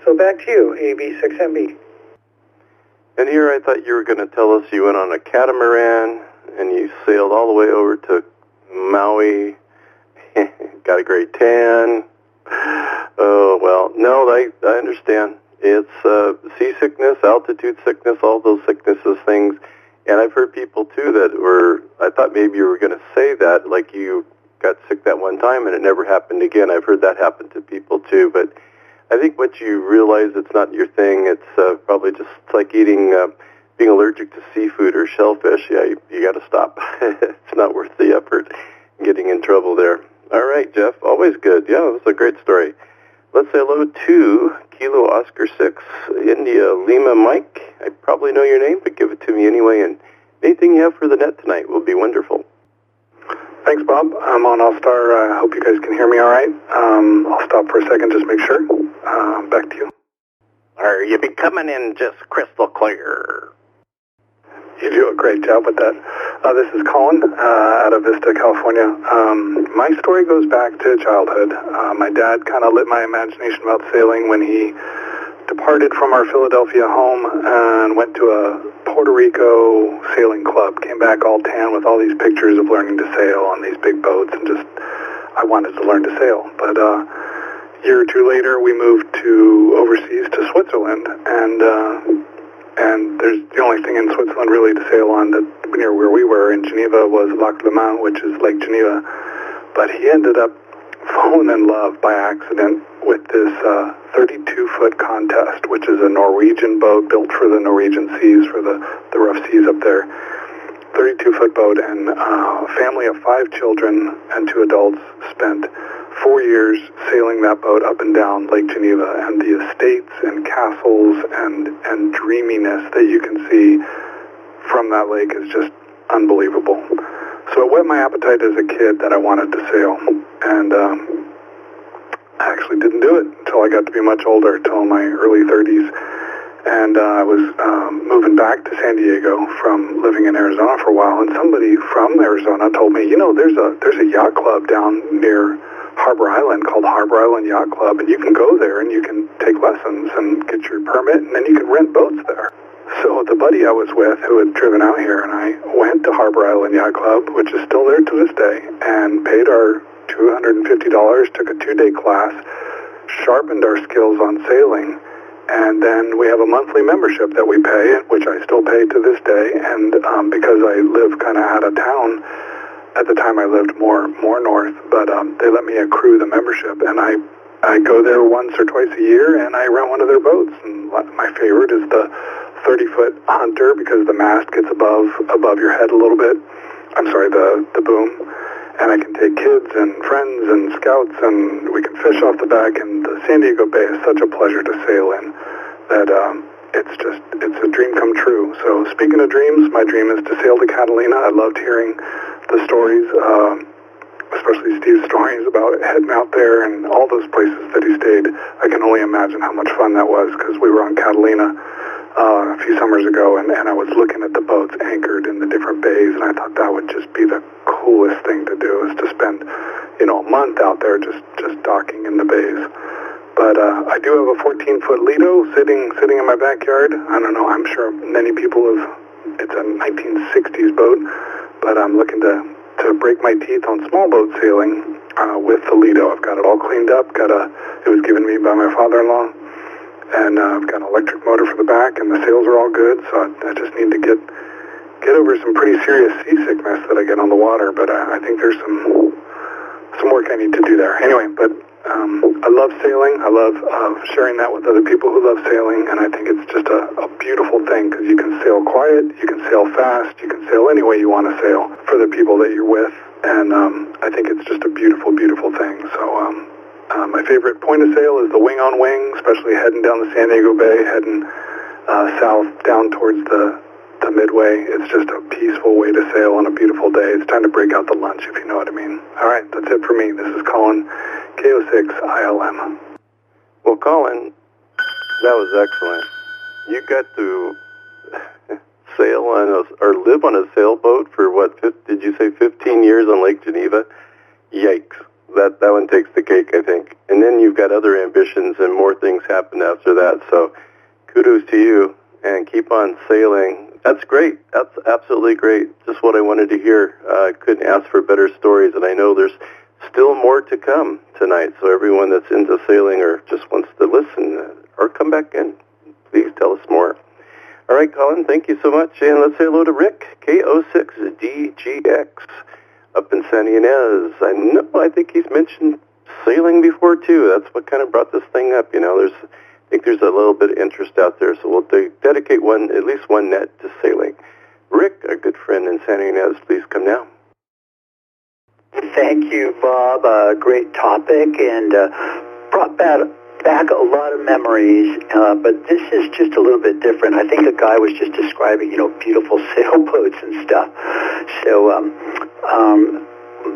So back to you, AB6MB. And here I thought you were going to tell us you went on a catamaran and you sailed all the way over to Maui, got a great tan. Oh, well, no, I understand. It's seasickness, altitude sickness, all those sicknesses things. And I've heard people, too, I thought maybe you were going to say that, like you got sick that one time and it never happened again. I've heard that happen to people, too. But I think once you realize it's not your thing, it's probably just like eating, being allergic to seafood or shellfish. Yeah, you got to stop. It's not worth the effort getting in trouble there. All right, Jeff, always good. Yeah, it was a great story. Let's say hello to Kilo Oscar 6, India Lima Mike. I probably know your name, but give it to me anyway. And anything you have for the net tonight will be wonderful. Thanks, Bob. I'm on All-Star. I hope you guys can hear me all right. I'll stop for a second, just make sure. Back to you. You be coming in just crystal clear. You do a great job with that. This is Colin out of Vista, California. My story goes back to childhood. My dad kind of lit my imagination about sailing when he departed from our Philadelphia home and went to a Puerto Rico sailing club. Came back all tan with all these pictures of learning to sail on these big boats, and I wanted to learn to sail. But a year or two later, we moved overseas to Switzerland, and there's the only thing in Switzerland really to sail on that near where we were in Geneva was Lac Le Mans, which is Lake Geneva. But he ended up falling in love by accident with this 32-foot contest, which is a Norwegian boat built for the Norwegian seas, for the rough seas up there. 32-foot boat, and a family of 5 children and 2 adults spent 4 years sailing that boat up and down Lake Geneva, and the estates and castles and dreaminess that you can see from that lake is just unbelievable. So it whet my appetite as a kid that I wanted to sail, and I actually didn't do it until I got to be much older, till my early 30s. And I was moving back to San Diego from living in Arizona for a while, and somebody from Arizona told me, there's a yacht club down near Harbor Island called Harbor Island Yacht Club, and you can go there and you can take lessons and get your permit, and then you can rent boats there. So the buddy I was with, who had driven out here, and I went to Harbor Island Yacht Club, which is still there to this day, and paid our $250, took a 2-day class, sharpened our skills on sailing, and then we have a monthly membership that we pay, which I still pay to this day, and because I live kind of out of town, at the time I lived more north, but they let me accrue the membership, and I go there once or twice a year, and I rent one of their boats, and my favorite is the 30-foot Hunter, because the mast gets above your head a little bit. I'm sorry, the boom. And I can take kids and friends and scouts, and we can fish off the back, and the San Diego Bay is such a pleasure to sail in that it's a dream come true. So speaking of dreams, my dream is to sail to Catalina. I loved hearing the stories, especially Steve's stories about heading out there and all those places that he stayed. I can only imagine how much fun that was, because we were on Catalina a few summers ago, and I was looking at the boats anchored in the different bays, and I thought that would just be the coolest thing to do, is to spend, a month out there just docking in the bays. But I do have a 14-foot Lido sitting in my backyard. I don't know. I'm sure many people have. It's a 1960s boat, but I'm looking to break my teeth on small boat sailing with the Lido. I've got it all cleaned up. It was given me by my father-in-law, and I've got an electric motor for the back, and the sails are all good. So I just need to get over some pretty serious seasickness that I get on the water. But I think there's some work I need to do there. Anyway, but I love sailing. I love sharing that with other people who love sailing, and I think it's just a beautiful thing because you can sail quiet, you can sail fast, you can sail any way you want to sail for the people that you're with, and I think it's just a beautiful, beautiful thing. So my favorite point of sail is the wing on wing, especially heading down the San Diego Bay, heading south down towards the Midway. It's just a peaceful way to sail on a beautiful day. It's time to break out the lunch, if you know what I mean. All right, that's it for me. This is Colin, KO6ILM. Well, Colin, that was excellent. You got to sail or live on a sailboat for what? Did you say 15 years on Lake Geneva? Yikes! That one takes the cake, I think. And then you've got other ambitions, and more things happen after that. So, kudos to you, and keep on sailing. That's great. That's absolutely great. Just what I wanted to hear. I couldn't ask for better stories, and I know there's still more to come tonight. So everyone that's into sailing or just wants to listen or come back in, please tell us more. All right, Colin, thank you so much. And let's say hello to Rick, KO6DGX, up in Santa Ynez. I think he's mentioned sailing before, too. That's what kind of brought this thing up. I think there's a little bit of interest out there, so we'll dedicate at least one net to sailing. Rick, a good friend in Santa Ynez, please come now. Thank you, Bob. Great topic, and brought back a lot of memories, but this is just a little bit different. I think a guy was just describing, beautiful sailboats and stuff. So,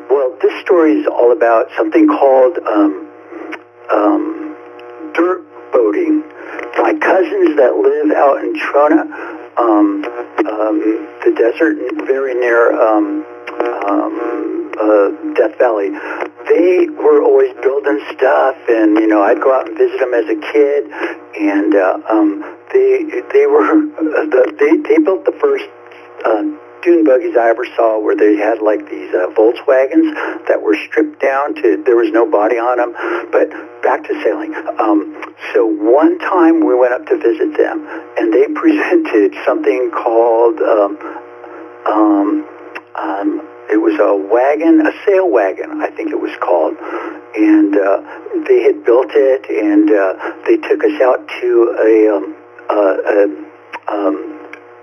well, this story is all about something called dirt boating. My cousins that live out in Trona, the desert, very near Death Valley, they were always building stuff, and I'd go out and visit them as a kid, and they built the first dune buggies I ever saw, where they had like these Volkswagens that were stripped down to there was no body on them. But back to sailing. So one time we went up to visit them, and they presented something called it was a sail wagon, I think it was called, and they had built it, and they took us out to a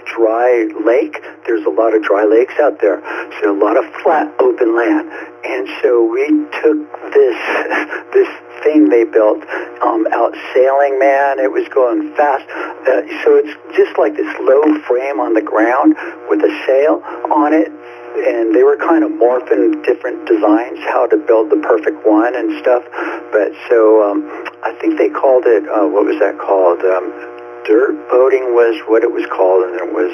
dry lake. There's a lot of dry lakes out there, so a lot of flat open land. And so we took this thing they built out sailing, man. It was going fast. So it's just like this low frame on the ground with a sail on it, and they were kind of morphing different designs, how to build the perfect one and stuff. But so I think they called it, what was that called? Dirt boating was what it was called, and it was,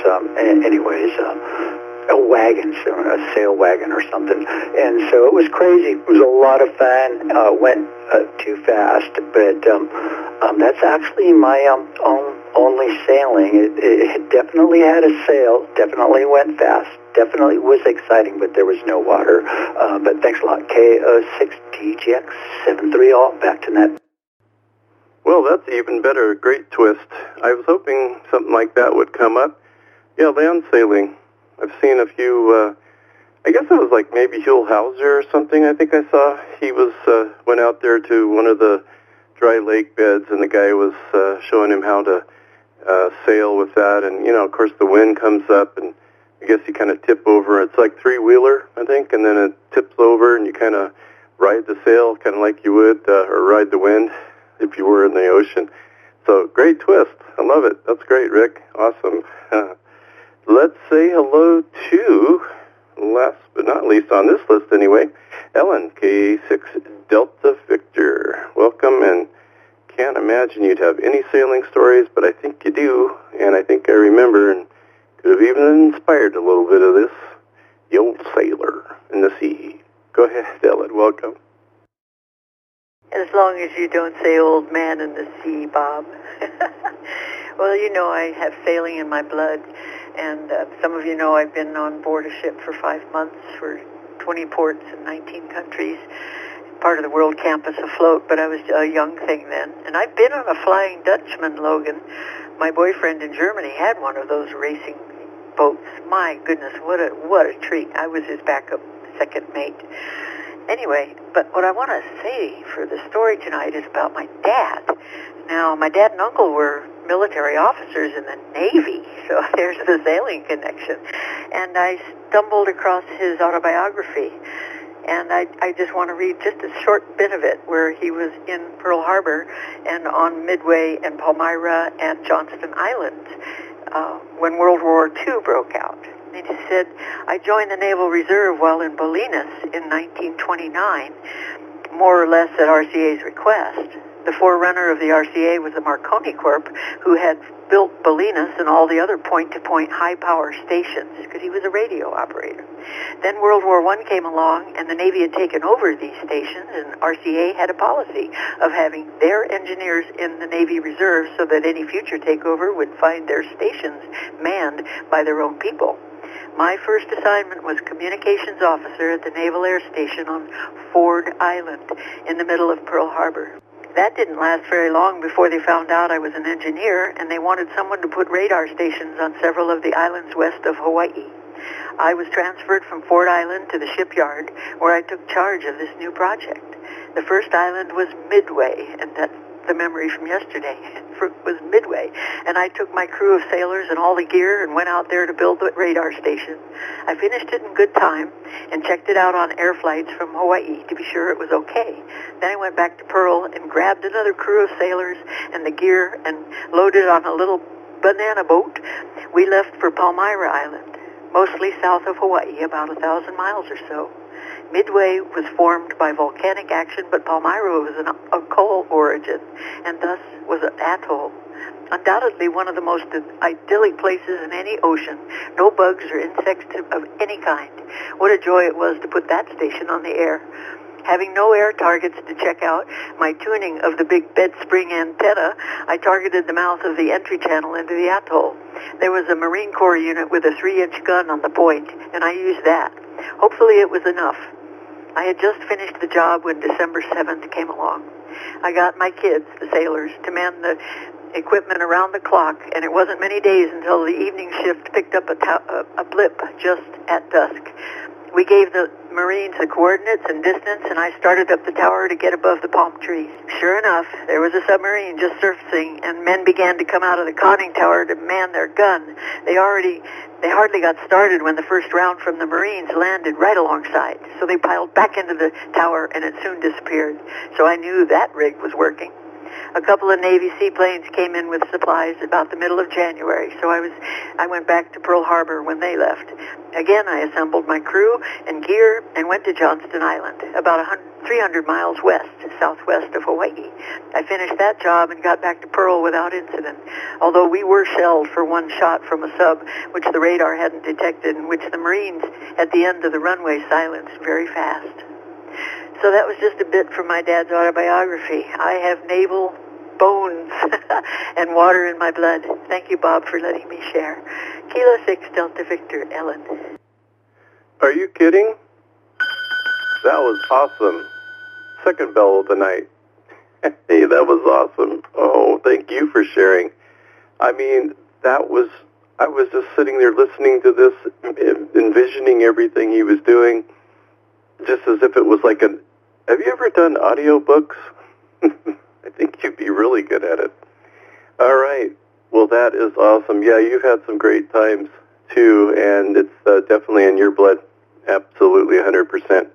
a wagon, so a sail wagon or something. And so it was crazy. It was a lot of fun. Went too fast, but that's actually my only sailing. It definitely had a sail, definitely went fast, definitely was exciting, but there was no water. But thanks a lot. KO6DGX73 all, back to net. Well, that's even better. Great twist. I was hoping something like that would come up. Yeah, land sailing. I've seen a few, I guess it was like maybe Huell Hauser or something. I think I saw he went out there to one of the dry lake beds, and the guy was showing him how to sail with that. And, of course, the wind comes up, and I guess you kind of tip over. It's like three-wheeler, I think, and then it tips over, and you kind of ride the sail kind of like you would, or ride the wind if you were in the ocean. So, great twist. I love it. That's great, Rick. Awesome. Let's say hello to, last but not least on this list anyway, Ellen, K6 Delta Victor. Welcome, and can't imagine you'd have any sailing stories, but I think you do, and I think I remember, and could have even inspired a little bit of this, the old sailor in the sea. Go ahead, Ellen. Welcome. As long as you don't say old man in the sea, Bob. Well, you know I have sailing in my blood, and some of you know I've been on board a ship for 5 months for 20 ports in 19 countries, part of the World Campus afloat, but I was a young thing then. And I've been on a Flying Dutchman, Logan. My boyfriend in Germany had one of those racing boats. My goodness, what a treat. I was his backup second mate. Anyway, but what I want to say for the story tonight is about my dad. Now, my dad and uncle were military officers in the Navy, so there's the sailing connection. And I stumbled across his autobiography, and I just want to read just a short bit of it, where he was in Pearl Harbor and on Midway and Palmyra and Johnston Island when World War II broke out. And he said, I joined the Naval Reserve while in Bolinas in 1929, more or less at RCA's request. The forerunner of the RCA was the Marconi Corp, who had built Bolinas and all the other point-to-point high-power stations, because he was a radio operator. Then World War I came along, and the Navy had taken over these stations, and RCA had a policy of having their engineers in the Navy Reserve so that any future takeover would find their stations manned by their own people. My first assignment was communications officer at the Naval Air Station on Ford Island in the middle of Pearl Harbor. That didn't last very long before they found out I was an engineer, and they wanted someone to put radar stations on several of the islands west of Hawaii. I was transferred from Ford Island to the shipyard, where I took charge of this new project. The first island was Midway, and that's the memory from yesterday. It was Midway, and I took my crew of sailors and all the gear and went out there to build the radar station. I finished it in good time and checked it out on air flights from Hawaii to be sure it was okay. Then I went back to Pearl and grabbed another crew of sailors and the gear and loaded on a little banana boat. We left for Palmyra Island, mostly south of Hawaii, about 1,000 miles or so. Midway was formed by volcanic action, but Palmyra was of coal origin, and thus was an atoll. Undoubtedly one of the most idyllic places in any ocean. No bugs or insects of any kind. What a joy it was to put that station on the air. Having no air targets to check out my tuning of the big bed spring antenna, I targeted the mouth of the entry channel into the atoll. There was a Marine Corps unit with a 3-inch gun on the point, and I used that. Hopefully it was enough. I had just finished the job when December 7th came along. I got my kids, the sailors, to man the equipment around the clock, and it wasn't many days until the evening shift picked up a blip just at dusk. We gave the Marines the coordinates and distance, and I started up the tower to get above the palm trees. Sure enough, there was a submarine just surfacing, and men began to come out of the conning tower to man their gun. They hardly got started when the first round from the Marines landed right alongside. So they piled back into the tower, and it soon disappeared. So I knew that rig was working. A couple of Navy seaplanes came in with supplies about the middle of January, so I went back to Pearl Harbor when they left. Again, I assembled my crew and gear and went to Johnston Island, about 300 miles southwest of Hawaii. I finished that job and got back to Pearl without incident, although we were shelled for one shot from a sub, which the radar hadn't detected, and which the Marines at the end of the runway silenced very fast. So that was just a bit from my dad's autobiography. I have naval bones and water in my blood. Thank you, Bob, for letting me share. Kilo 6 Delta Victor, Ellen. Are you kidding? That was awesome. Second bell of the night. Hey, that was awesome. Oh, thank you for sharing. I mean, I was just sitting there listening to this, envisioning everything he was doing, just as if it was like have you ever done audiobooks? I think you'd be really good at it. All right. Well, that is awesome. Yeah, you've had some great times, too, and it's definitely in your blood. Absolutely, 100%.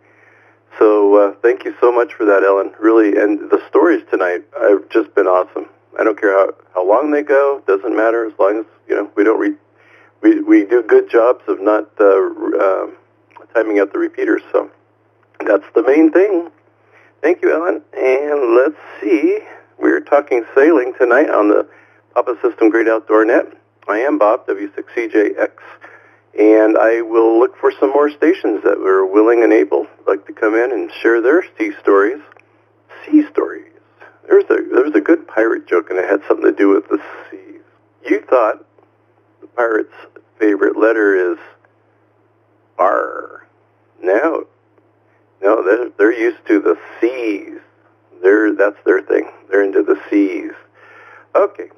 So thank you so much for that, Ellen. Really, and the stories tonight have just been awesome. I don't care how long they go. Doesn't matter as long as, we don't we do good jobs of not timing out the repeaters. So that's the main thing. Thank you, Ellen. And let's see. We're talking sailing tonight on the Papa System Great Outdoor Net. I am Bob, W6CJX, and I will look for some more stations that are willing and able, like to come in and share their sea stories. sea stories. There was a good pirate joke, and it had something to do with the seas. You thought the pirate's favorite letter is R. No, they're used to the seas. That's their thing. They're into the seas. Okay,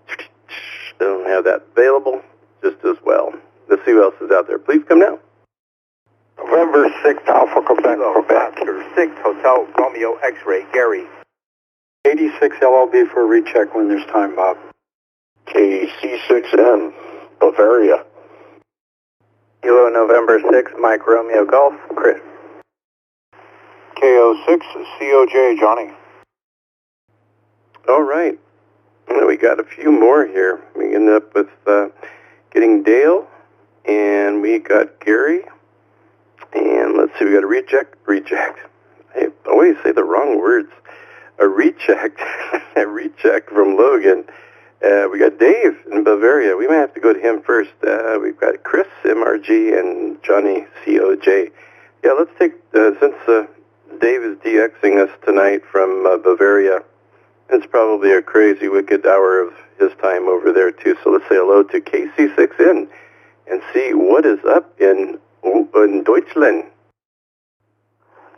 they don't have that available just as well. Let's see who else is out there. Please come now. November 6th, Alpha Quebec, Quebec. 6th, Hotel Romeo X-Ray, Gary. 86 LLB for a recheck when there's time, Bob. KC6N, Bavaria. Kilo November 6, Mike Romeo Golf, Chris. KO6, COJ, Johnny. All right. Well, we got a few more here. We end up with getting Dale, and we got Gary, and let's see, we got a reject. I always say the wrong words. A recheck from Logan. We got Dave in Bavaria. We might have to go to him first. We've got Chris, MRG, and Johnny, COJ. Yeah, let's take, since Dave is DXing us tonight from Bavaria, it's probably a crazy, wicked hour of his time over there, too. So let's say hello to KC6N and see what is up in Deutschland.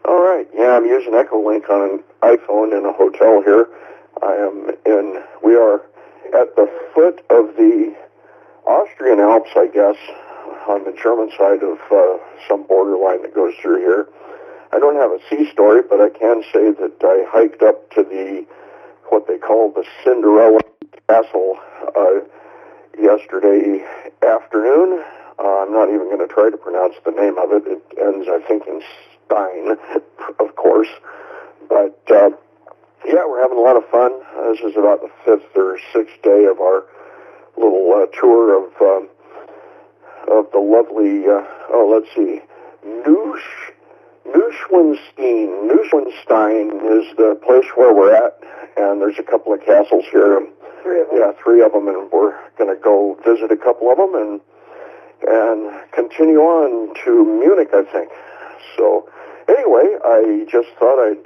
All right. Yeah, I'm using Echolink on an iPhone in a hotel here. We are at the foot of the Austrian Alps, I guess, on the German side of some borderline that goes through here. I don't have a sea story, but I can say that I hiked up to what they call the Cinderella Castle yesterday afternoon. I'm not even going to try to pronounce the name of it. It ends, I think, in Stein, of course. But, yeah, we're having a lot of fun. This is about the 5th or 6th day of our little tour of the lovely, let's see, Neuschwanstein is the place where we're at, and there's a couple of castles here. Three of them, and we're going to go visit a couple of them and continue on to Munich, I think. So, anyway, I just thought I'd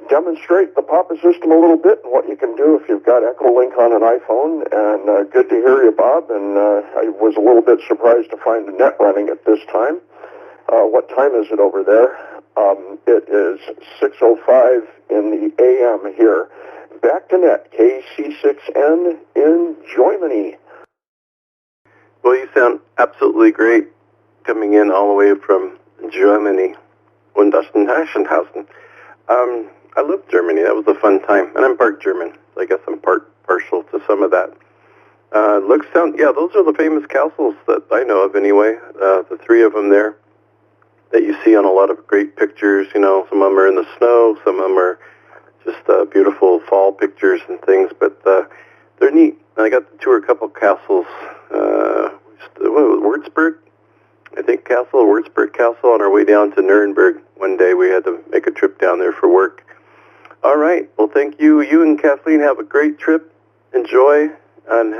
demonstrate the Papa system a little bit and what you can do if you've got Echolink on an iPhone. And good to hear you, Bob. And I was a little bit surprised to find the net running at this time. What time is it over there? It is 6:05 in the AM here. Back to net, KC6N in Germany. Well, you sound absolutely great coming in all the way from Germany. Wunderschönhausen. I love Germany. That was a fun time. And I'm part German, so I guess I'm part partial to some of that. Those are the famous castles that I know of anyway. The three of them there that you see on a lot of great pictures. You know, some of them are in the snow, some of them are just beautiful fall pictures and things, but they're neat. And I got to tour a couple castles. Würzburg, I think Würzburg Castle, on our way down to Nuremberg. One day we had to make a trip down there for work. All right. Well, thank you. You and Kathleen have a great trip. Enjoy. And,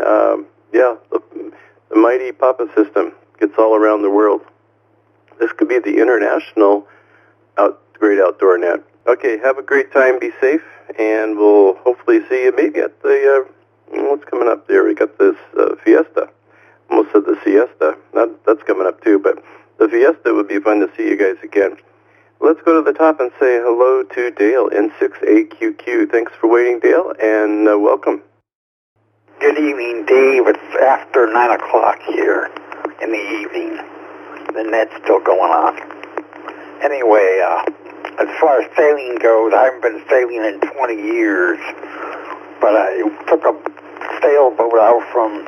the mighty Papa system gets all around the world. This could be the international great outdoor net. Okay, have a great time. Be safe. And we'll hopefully see you maybe at the, what's coming up there? We got this Fiesta. Almost said the siesta. That's coming up too, but the Fiesta would be fun to see you guys again. Let's go to the top and say hello to Dale, N6AQQ. Thanks for waiting, Dale, and welcome. Good evening, Dave. It's after 9 o'clock here in the evening. The net's still going on. Anyway, as far as sailing goes, I haven't been sailing in 20 years, but I took a sailboat out from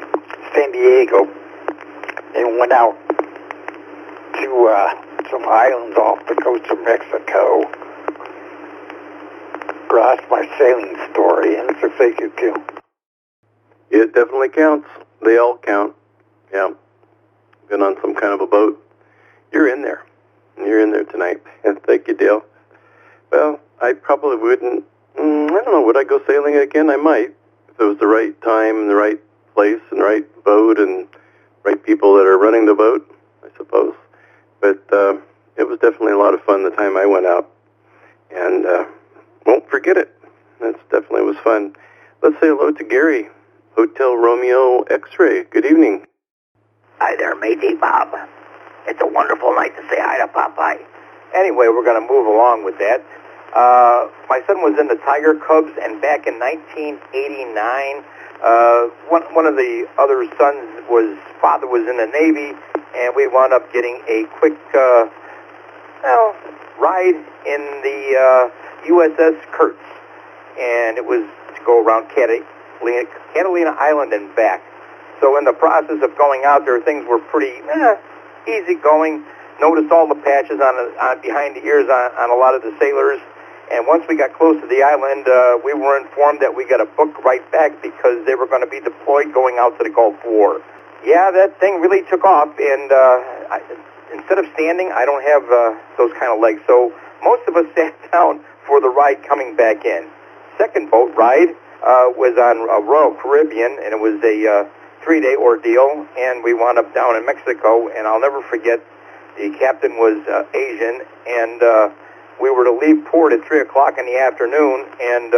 San Diego and went out to some islands off the coast of Mexico. That's my sailing story, and it's a AQQ. It definitely counts. They all count. Yeah. Been on some kind of a boat. You're in there. You're in there tonight. And thank you, Dale. Well, I probably wouldn't. I don't know. Would I go sailing again? I might. If it was the right time and the right place and right boat and right people that are running the boat, I suppose. But it was definitely a lot of fun the time I went out. And won't forget it. That definitely was fun. Let's say hello to Gary, Hotel Romeo X-Ray. Good evening. Hi there, matey Bob. It's a wonderful night to say hi to Popeye. Anyway, we're going to move along with that. My son was in the Tiger Cubs, and back in 1989, one of the other sons' father was in the Navy, and we wound up getting a quick ride in the USS Kurtz, and it was to go around Catalina Island and back. So in the process of going out there, things were pretty easy going. Noticed all the patches on behind the ears on a lot of the sailors. And once we got close to the island, we were informed that we got to book right back because they were going to be deployed going out to the Gulf War. Yeah, that thing really took off, and instead of standing, I don't have those kind of legs. So most of us sat down for the ride coming back in. Second boat ride was on Royal Caribbean, and it was a 3-day ordeal, and we wound up down in Mexico, and I'll never forget, the captain was Asian, and we were to leave port at 3 o'clock in the afternoon, and,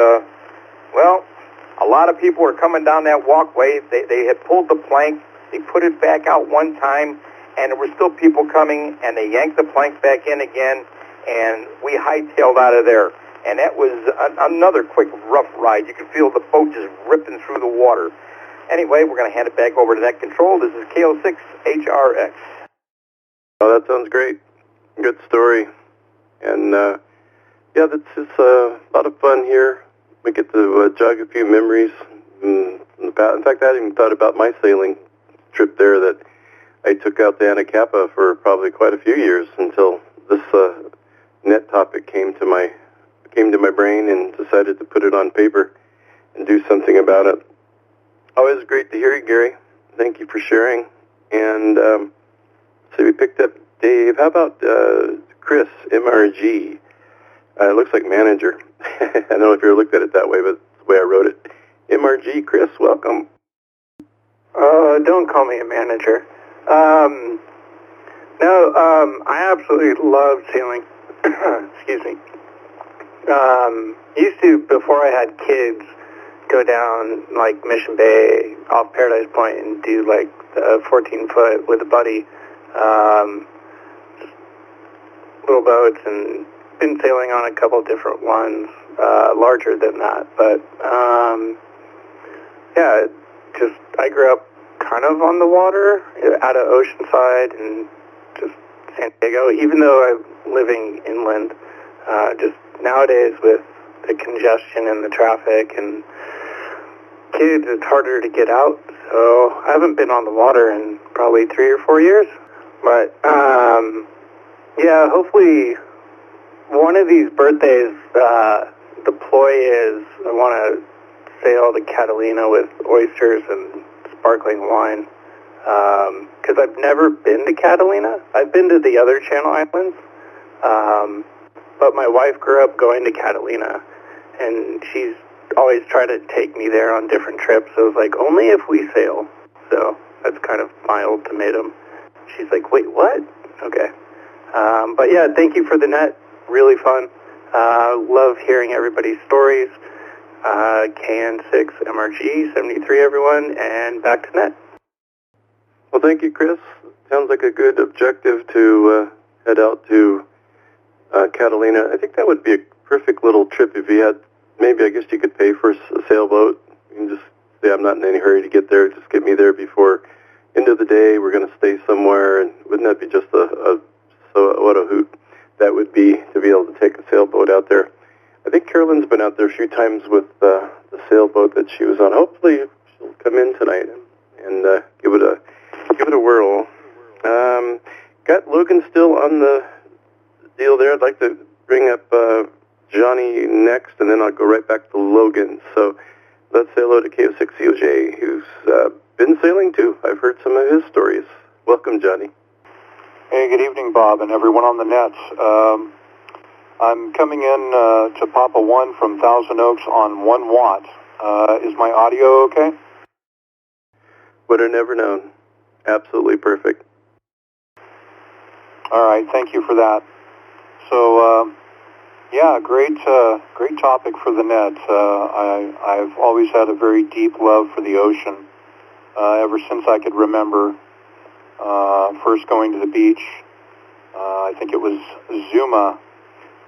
a lot of people were coming down that walkway. They had pulled the plank, they put it back out one time, and there were still people coming, and they yanked the plank back in again, and we hightailed out of there. And that was another quick, rough ride. You could feel the boat just ripping through the water. Anyway, we're going to hand it back over to Net Control. This is KO6HRX. Oh, that sounds great. Good story. And, that's just a lot of fun here. We get to jog a few memories. In fact, I hadn't even thought about my sailing trip there that I took out to Anacapa for probably quite a few years until this net topic came to my brain and decided to put it on paper and do something about it. Always great to hear you, Gary. Thank you for sharing. And so we picked up Dave. How about Chris, MRG? It looks like manager. I don't know if you ever looked at it that way, but it's the way I wrote it. MRG, Chris, welcome. Don't call me a manager. I absolutely love sailing. Excuse me. Used to, before I had kids, go down like Mission Bay off Paradise Point and do like the 14-foot with a buddy, just little boats, and been sailing on a couple different ones, larger than that. But I grew up kind of on the water, out of Oceanside and just San Diego. Even though I'm living inland, just nowadays with the congestion and the traffic and kids, it's harder to get out. So I haven't been on the water in probably 3 or 4 years. But hopefully one of these birthdays, the ploy is I want to sail to Catalina with oysters and sparkling wine. Because I've never been to Catalina. I've been to the other Channel Islands. But my wife grew up going to Catalina, and she's always tried to take me there on different trips. So it was like, only if we sail. So that's kind of my ultimatum. She's like, wait, what? Okay. But yeah, thank you for the net. Really fun. Love hearing everybody's stories. KN6MRG 73, everyone, and back to net. Well, thank you, Chris. Sounds like a good objective to head out to Catalina. I think that would be a perfect little trip if you had, maybe I guess you could pay for a sailboat. You can just say, I'm not in any hurry to get there. Just get me there before end of the day. We're going to stay somewhere. And wouldn't that be just what a hoot that would be to be able to take a sailboat out there. I think Carolyn's been out there a few times with the sailboat that she was on. Hopefully she'll come in tonight and give it a whirl. Got Logan still on the deal there. I'd like to bring up Johnny next, and then I'll go right back to Logan. So let's say hello to KO6COJ, who's been sailing too. I've heard some of his stories. Welcome, Johnny. Hey, good evening, Bob, and everyone on the nets. I'm coming in to Papa 1 from Thousand Oaks on 1 watt. Is my audio okay? Would have never known. Absolutely perfect. All right, thank you for that. So, Yeah, great topic for the net. I've always had a very deep love for the ocean ever since I could remember. First going to the beach, I think it was Zuma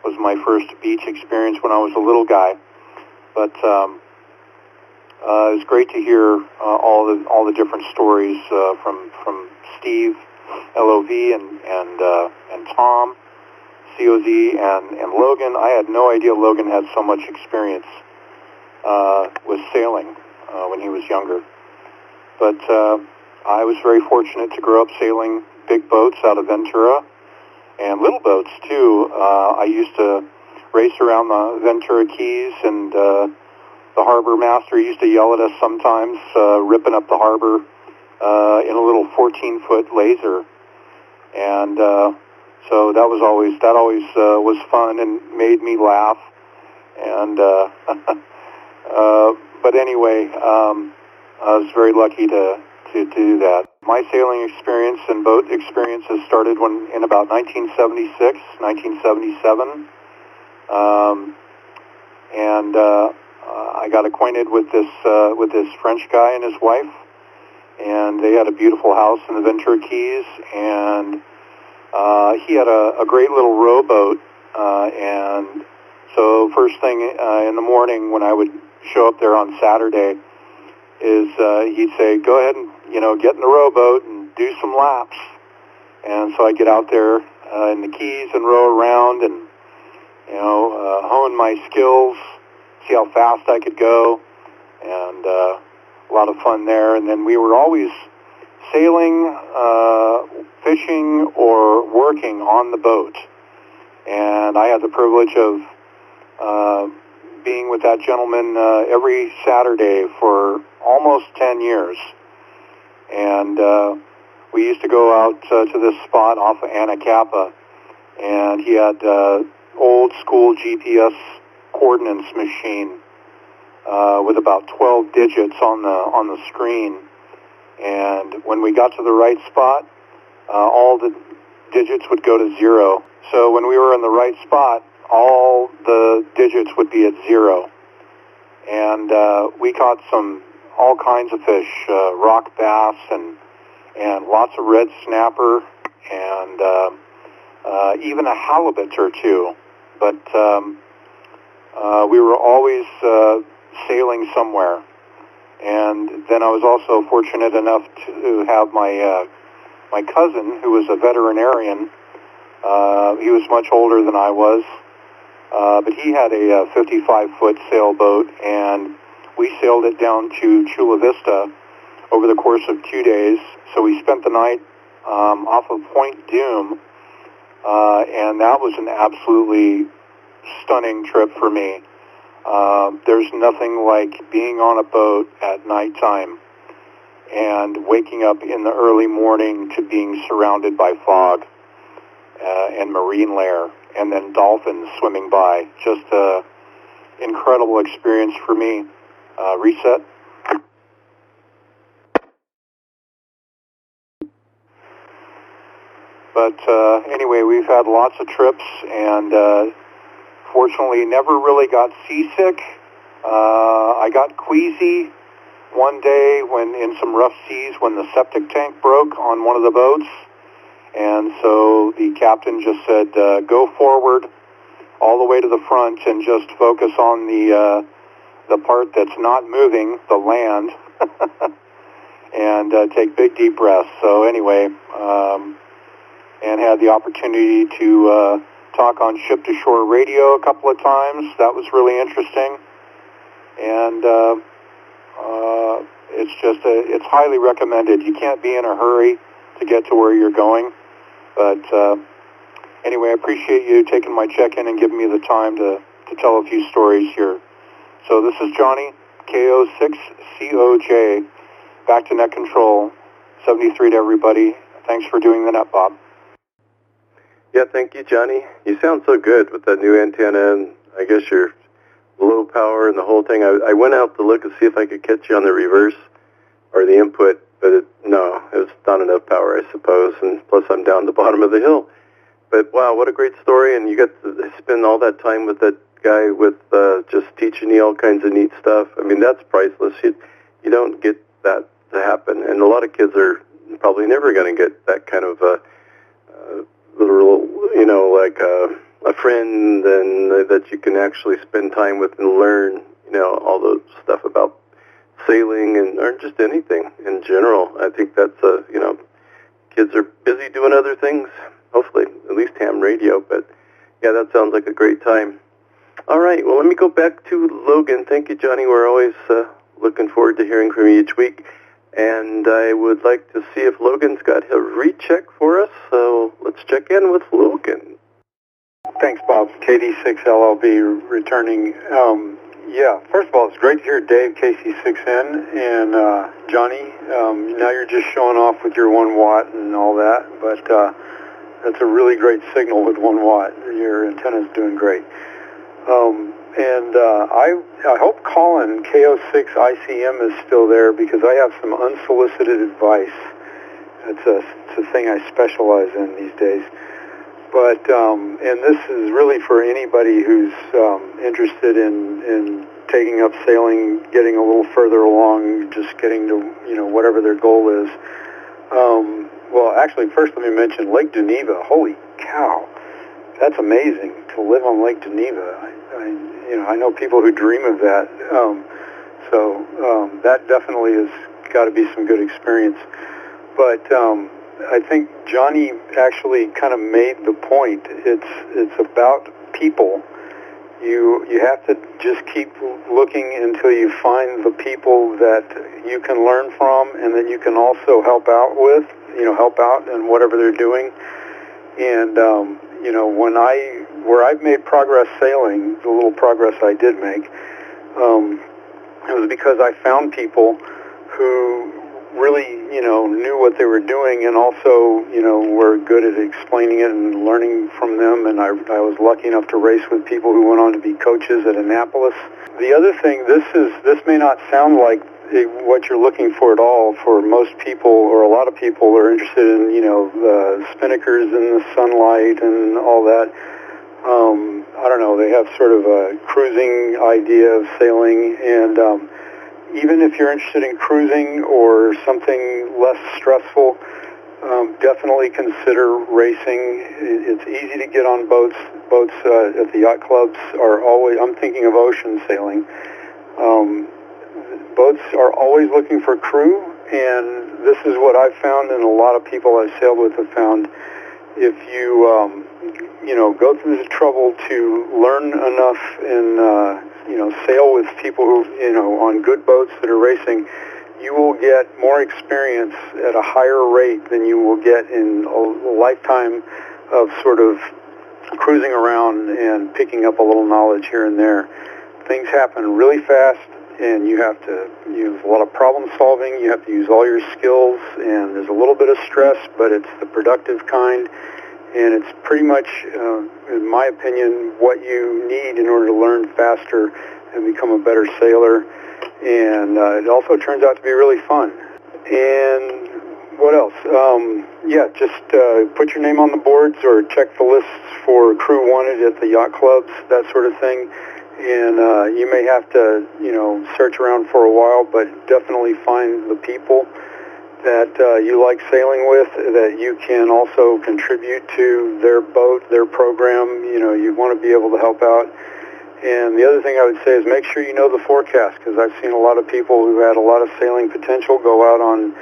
was my first beach experience when I was a little guy. But it was great to hear all the different stories from Steve, LOV, and Tom, COZ, and Logan. I had no idea Logan had so much experience with sailing when he was younger. But I was very fortunate to grow up sailing big boats out of Ventura and little boats too. I used to race around the Ventura Keys, and the harbor master used to yell at us sometimes, ripping up the harbor in a little 14-foot laser. And so that always was fun and made me laugh. And but anyway, I was very lucky to do that. My sailing experience and boat experiences started in about 1976, 1977, and I got acquainted with this French guy and his wife, and they had a beautiful house in the Ventura Keys, and he had a great little rowboat, and so first thing in the morning when I would show up there on Saturday is he'd say, go ahead and get in the rowboat and do some laps. And so I get out there in the Keys and row around and hone my skills, see how fast I could go, and a lot of fun there. And then we were always sailing, fishing, or working on the boat. And I had the privilege of being with that gentleman every Saturday for almost 10 years. And we used to go out to this spot off of Anacapa, and he had old school GPS coordinates machine with about 12 digits on the screen. And when we got to the right spot, all the digits would go to 0. So when we were in the right spot, all the digits would be at 0. And we caught all kinds of fish, rock bass and lots of red snapper and even a halibut or two. But we were always sailing somewhere. And then I was also fortunate enough to have my cousin, who was a veterinarian. He was much older than I was, but he had a 55-foot sailboat, and we sailed it down to Chula Vista over the course of 2 days. So we spent the night off of Point Dume, and that was an absolutely stunning trip for me. There's nothing like being on a boat at nighttime and waking up in the early morning to being surrounded by fog and marine layer, and then dolphins swimming by. Just an incredible experience for me. Reset. But anyway, we've had lots of trips, and fortunately never really got seasick. I got queasy one day when in some rough seas when the septic tank broke on one of the boats. And so the captain just said, go forward all the way to the front and just focus on the part that's not moving, the land, and take big deep breaths. So anyway, and had the opportunity to talk on ship-to-shore radio a couple of times. That was really interesting. And it's highly recommended. You can't be in a hurry to get to where you're going. But anyway, I appreciate you taking my check-in and giving me the time to tell a few stories here. So this is Johnny, KO6COJ, back to Net Control, 73 to everybody. Thanks for doing the net, Bob. Yeah, thank you, Johnny. You sound so good with that new antenna, and I guess your low power and the whole thing. I went out to look and see if I could catch you on the reverse or the input, but it was not enough power, I suppose, and plus I'm down the bottom of the hill. But wow, what a great story! And you got to spend all that time with that guy with just teaching you all kinds of neat stuff. I mean, that's priceless. You don't get that to happen, and a lot of kids are probably never going to get that kind of little, like a friend, and that you can actually spend time with and learn, all the stuff about sailing and or just anything in general. I think that's kids are busy doing other things. Hopefully, at least ham radio. But yeah, that sounds like a great time. All right, well, let me go back to Logan. Thank you, Johnny. We're always looking forward to hearing from you each week. And I would like to see if Logan's got a recheck for us. So let's check in with Logan. Thanks, Bob. KD6LLB returning. Yeah, first of all, it's great to hear Dave, KC6N, and Johnny. Now you're just showing off with your 1 watt and all that, but that's a really great signal with 1 watt. Your antenna's doing great. I hope Colin, KO6ICM, is still there, because I have some unsolicited advice. It's a thing I specialize in these days. But, and this is really for anybody who's interested in taking up sailing, getting a little further along, just getting to, whatever their goal is. Well, actually, first let me mention Lake Geneva. Holy cow. That's amazing to live on Lake Geneva. I know people who dream of that. So that definitely has got to be some good experience. But I think Johnny actually kind of made the point. It's about people. You have to just keep looking until you find the people that you can learn from, and that you can also help out with. Help out in whatever they're doing. And where I've made progress sailing, the little progress I did make, it was because I found people who really, knew what they were doing, and also, were good at explaining it and learning from them. And I was lucky enough to race with people who went on to be coaches at Annapolis. The other thing, this may not sound like what you're looking for at all. For most people, or a lot of people, are interested in, the spinnakers and the sunlight and all that. I don't know, they have sort of a cruising idea of sailing, and even if you're interested in cruising or something less stressful, definitely consider racing. It's easy to get on boats. Boats at the yacht clubs are always, I'm thinking of ocean sailing. Boats are always looking for crew, and this is what I've found, and a lot of people I've sailed with have found. If you, go through the trouble to learn enough and, sail with people who, on good boats that are racing, you will get more experience at a higher rate than you will get in a lifetime of sort of cruising around and picking up a little knowledge here and there. Things happen really fast, and you have to use a lot of problem solving. You have to use all your skills, and there's a little bit of stress, but it's the productive kind. And it's pretty much, in my opinion, what you need in order to learn faster and become a better sailor. And it also turns out to be really fun. And what else? Just put your name on the boards, or check the lists for crew wanted at the yacht clubs, that sort of thing. And you may have to, search around for a while, but definitely find the people that you like sailing with, that you can also contribute to their boat, their program. You want to be able to help out. And the other thing I would say is make sure you know the forecast, because I've seen a lot of people who had a lot of sailing potential go out on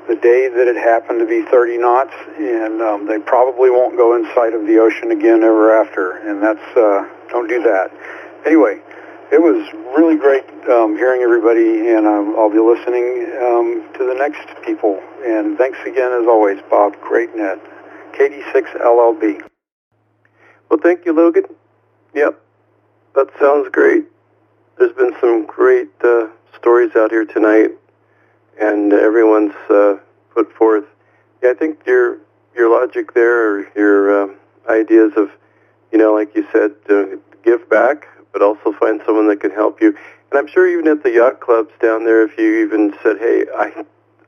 the day that it happened to be 30 knots, and they probably won't go inside of the ocean again ever after. And that's, don't do that. Anyway, it was really great hearing everybody, and I'll be listening to the next people. And thanks again, as always, Bob. Great net. KD6LLB. Well, thank you, Logan. Yep, that sounds great. There's been some great stories out here tonight, and everyone's put forth. Yeah, I think your logic there, or your ideas of, like you said, give back, but also find someone that can help you. And I'm sure even at the yacht clubs down there, if you even said, hey,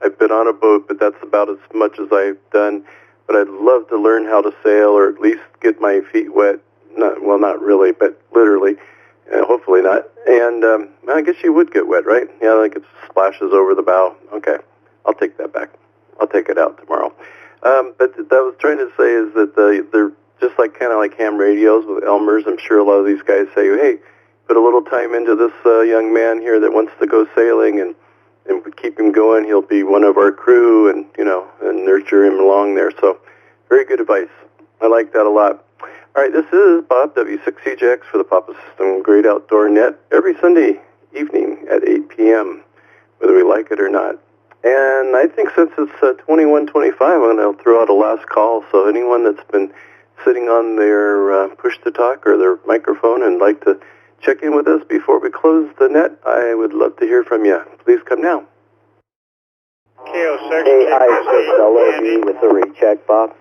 I've been on a boat, but that's about as much as I've done, but I'd love to learn how to sail, or at least get my feet wet. Not really, but literally. Hopefully not. And I guess you would get wet, right? Yeah, like it splashes over the bow. Okay, I'll take that back. I'll take it out tomorrow. But what I was trying to say is that they're just like kind of like ham radios with Elmers. I'm sure a lot of these guys say, hey, put a little time into this young man here that wants to go sailing, and keep him going. He'll be one of our crew, and and nurture him along there. So very good advice. I like that a lot. All right, this is Bob, W6CJX for the Papa System Great Outdoor Net, every Sunday evening at 8 p.m., whether we like it or not. And I think since it's 21:25, I'm going to throw out a last call. So anyone that's been sitting on their push-to-talk or their microphone and like to check in with us before we close the net, I would love to hear from you. Please come now. KI6LOV with the recheck, Bob.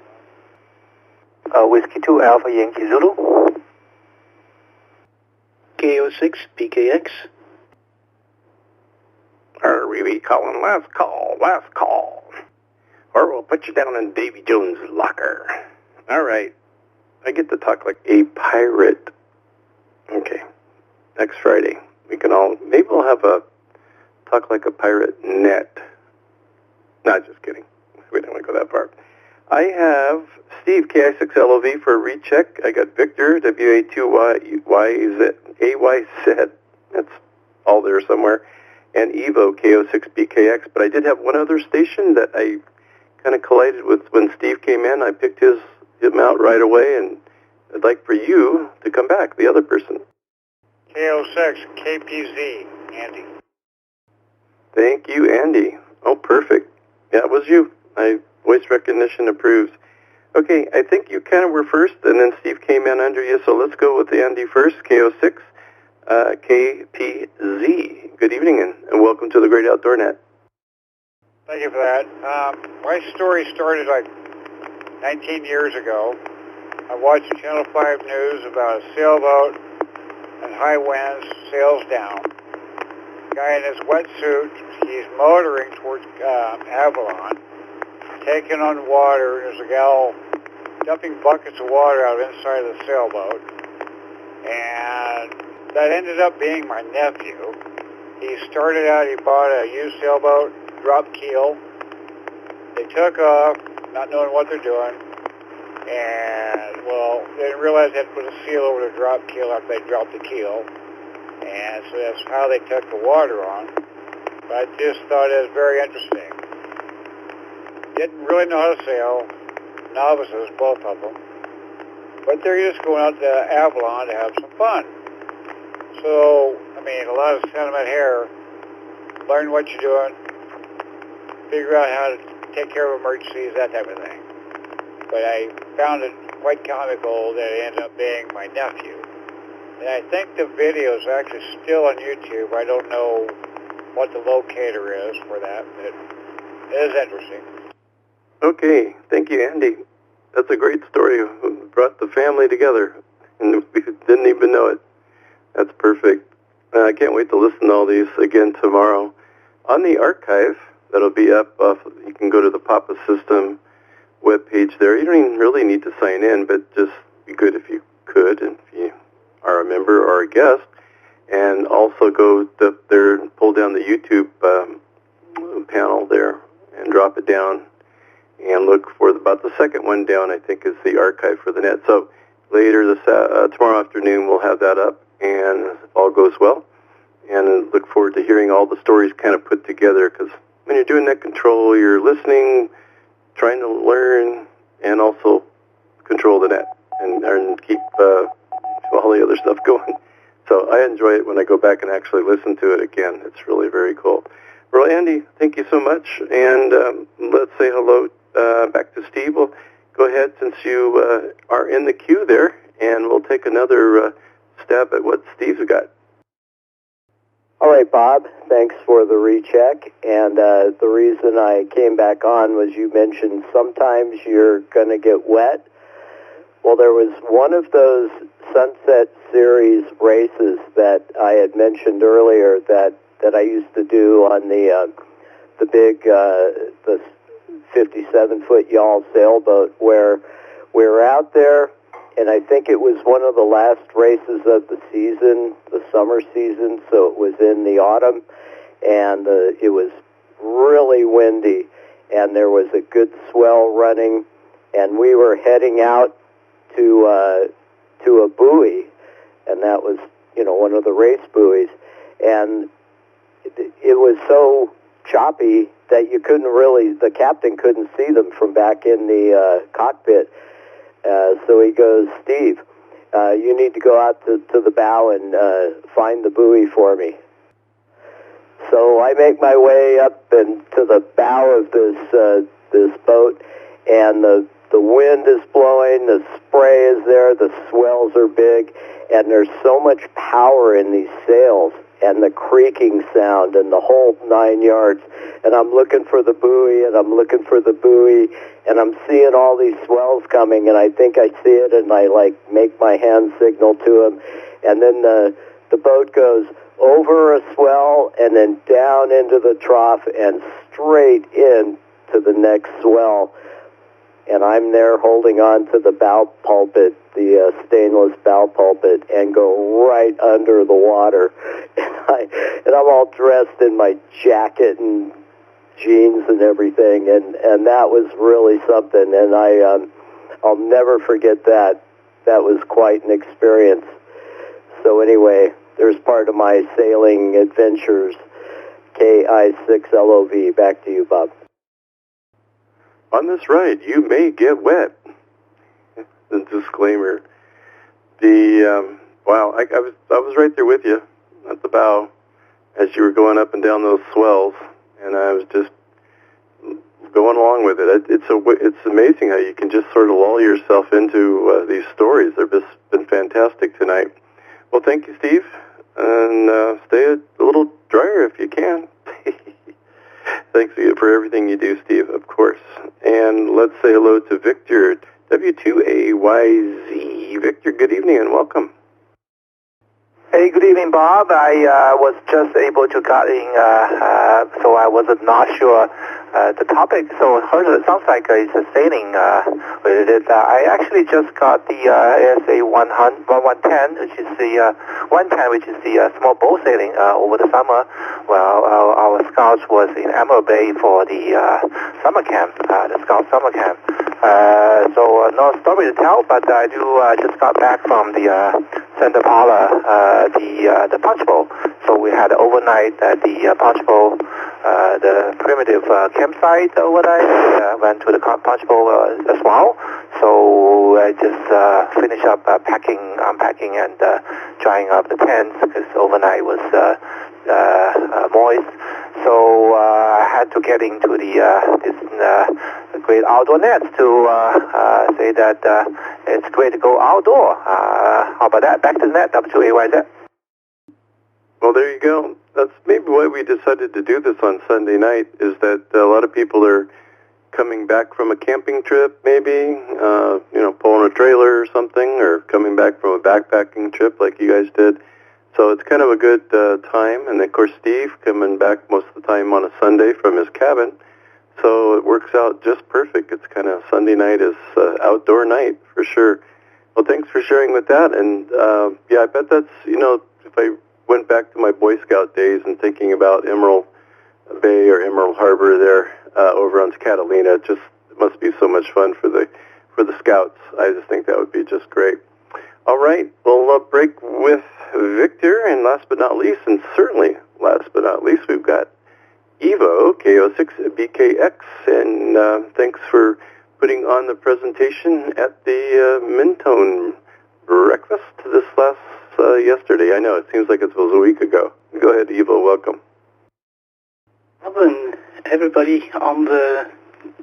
Whiskey 2 Alpha Yankee Zulu. KO6 PKX. Are we calling last call? Or we'll put you down in Davy Jones' locker. All right. I get to talk like a pirate. Okay. Next Friday. Maybe we'll have a talk like a pirate net. Not just kidding. We don't want to go that far. I have Steve, KI6LOV for a recheck. I got Victor, WA2YZ. That's all there somewhere. And Evo, KO6BKX. But I did have one other station that I kind of collided with when Steve came in. I picked him out right away, and I'd like for you to come back, the other person. KO6 KPZ, Andy. Thank you, Andy. Oh, perfect. Yeah, it was you. Voice recognition approves. Okay, I think you kind of were first, and then Steve came in under you, so let's go with Andy first, KO6, KPZ. Good evening, and welcome to the Great Outdoor Net. Thank you for that. My story started like 19 years ago. I watched Channel 5 News about a sailboat and high winds, sails down. Guy in his wetsuit, he's motoring towards Avalon, taking on water. There's a gal dumping buckets of water out inside of the sailboat, and that ended up being my nephew. He started out, he bought a used sailboat, dropped keel. They took off, not knowing what they're doing, and, well, they didn't realize they had to put a seal over the drop keel after they dropped the keel, and so that's how they took the water on. But I just thought it was very interesting. Didn't really know how to sail, novices, both of them, but they're just going out to Avalon to have some fun. So, I mean, a lot of sentiment here. Learn what you're doing, figure out how to take care of emergencies, that type of thing. But I found it quite comical that it ended up being my nephew. And I think the video is actually still on YouTube. I don't know what the locator is for that, but it is interesting. Okay, thank you, Andy. That's a great story. It brought the family together, and we didn't even know it. That's perfect. I can't wait to listen to all these again tomorrow. On the archive that'll be up, you can go to the Papa System webpage there. You don't even really need to sign in, but just be good if you could, and if you are a member or a guest. And also go up there and pull down the YouTube panel there and drop it down and look for about the second one down, I think, is the archive for the net. So later tomorrow afternoon we'll have that up, and if all goes well. And look forward to hearing all the stories kind of put together, because when you're doing net control, you're listening, trying to learn, and also control the net and keep all the other stuff going. So I enjoy it when I go back and actually listen to it again. It's really very cool. Well, Andy, thank you so much. And let's say hello back to Steve. Well, go ahead, since you are in the queue there, and we'll take another stab at what Steve's got. All right, Bob, thanks for the recheck. And the reason I came back on was you mentioned sometimes you're going to get wet. Well, there was one of those Sunset Series races that I had mentioned earlier that I used to do on the big the 57-foot yawl sailboat where we were out there, and I think it was one of the last races of the season, the summer season, so it was in the autumn, and it was really windy, and there was a good swell running, and we were heading out to a buoy, and that was, one of the race buoys, and it was so choppy that the captain couldn't see them from back in the cockpit. So he goes, Steve, you need to go out to the bow and find the buoy for me. So I make my way up and to the bow of this boat, and the wind is blowing, the spray is there, the swells are big, and there's so much power in these sails, and the creaking sound, and the whole 9 yards. And I'm looking for the buoy, and I'm looking for the buoy, and I'm seeing all these swells coming, and I think I see it, and I make my hand signal to him, and then the boat goes over a swell, and then down into the trough, and straight in to the next swell. And I'm there holding on to the bow pulpit, the stainless bow pulpit, and go right under the water. And I'm all dressed in my jacket and jeans and everything, and that was really something. And I'll never forget that. That was quite an experience. So anyway, there's part of my sailing adventures. KI6LOV. Back to you, Bob. On this ride, you may get wet. The disclaimer. Wow, I was right there with you at the bow as you were going up and down those swells, and I was just going along with it. It's amazing how you can just sort of lull yourself into these stories. They've just been fantastic tonight. Well, thank you, Steve, and stay a little drier if you can. Thanks for everything you do, Steve, of course. And let's say hello to Victor, W2AYZ. Victor, good evening and welcome. Hey, good evening, Bob. I was just able to get in, so I was not sure the topic. So it sounds like it's a sailing related. I actually just got the ASA 110, which is the 110, which is the small boat sailing over the summer. Well, our scouts was in Emerald Bay for the summer camp, the Scout summer camp. So no story to tell, but I do just got back from the Santa Paula, the Punch Bowl. So we had overnight at the Punch Bowl, the primitive campsite over there. Went to the Punch Bowl as well. So I just finished up unpacking and drying up the tents because overnight was moist. So I had to get into this great outdoor nets to say that it's great to go outdoor. How about that? Back to the net, W2AYZ. Well, there you go. That's maybe why we decided to do this on Sunday night, is that a lot of people are coming back from a camping trip, maybe, pulling a trailer or something, or coming back from a backpacking trip like you guys did. So it's kind of a good time. And, of course, Steve coming back most of the time on a Sunday from his cabin. So it works out just perfect. It's kind of Sunday night is outdoor night for sure. Well, thanks for sharing with that. And, I bet that's, if I went back to my Boy Scout days and thinking about Emerald Bay or Emerald Harbor there over on Catalina, it must be so much fun for the Scouts. I just think that would be just great. All right, we'll break with Victor, and last but not least, and certainly last but not least, we've got Evo, KO6BKX, and thanks for putting on the presentation at the Mentone breakfast this last yesterday. I know, it seems like it was a week ago. Go ahead, Evo, welcome. Welcome, everybody on the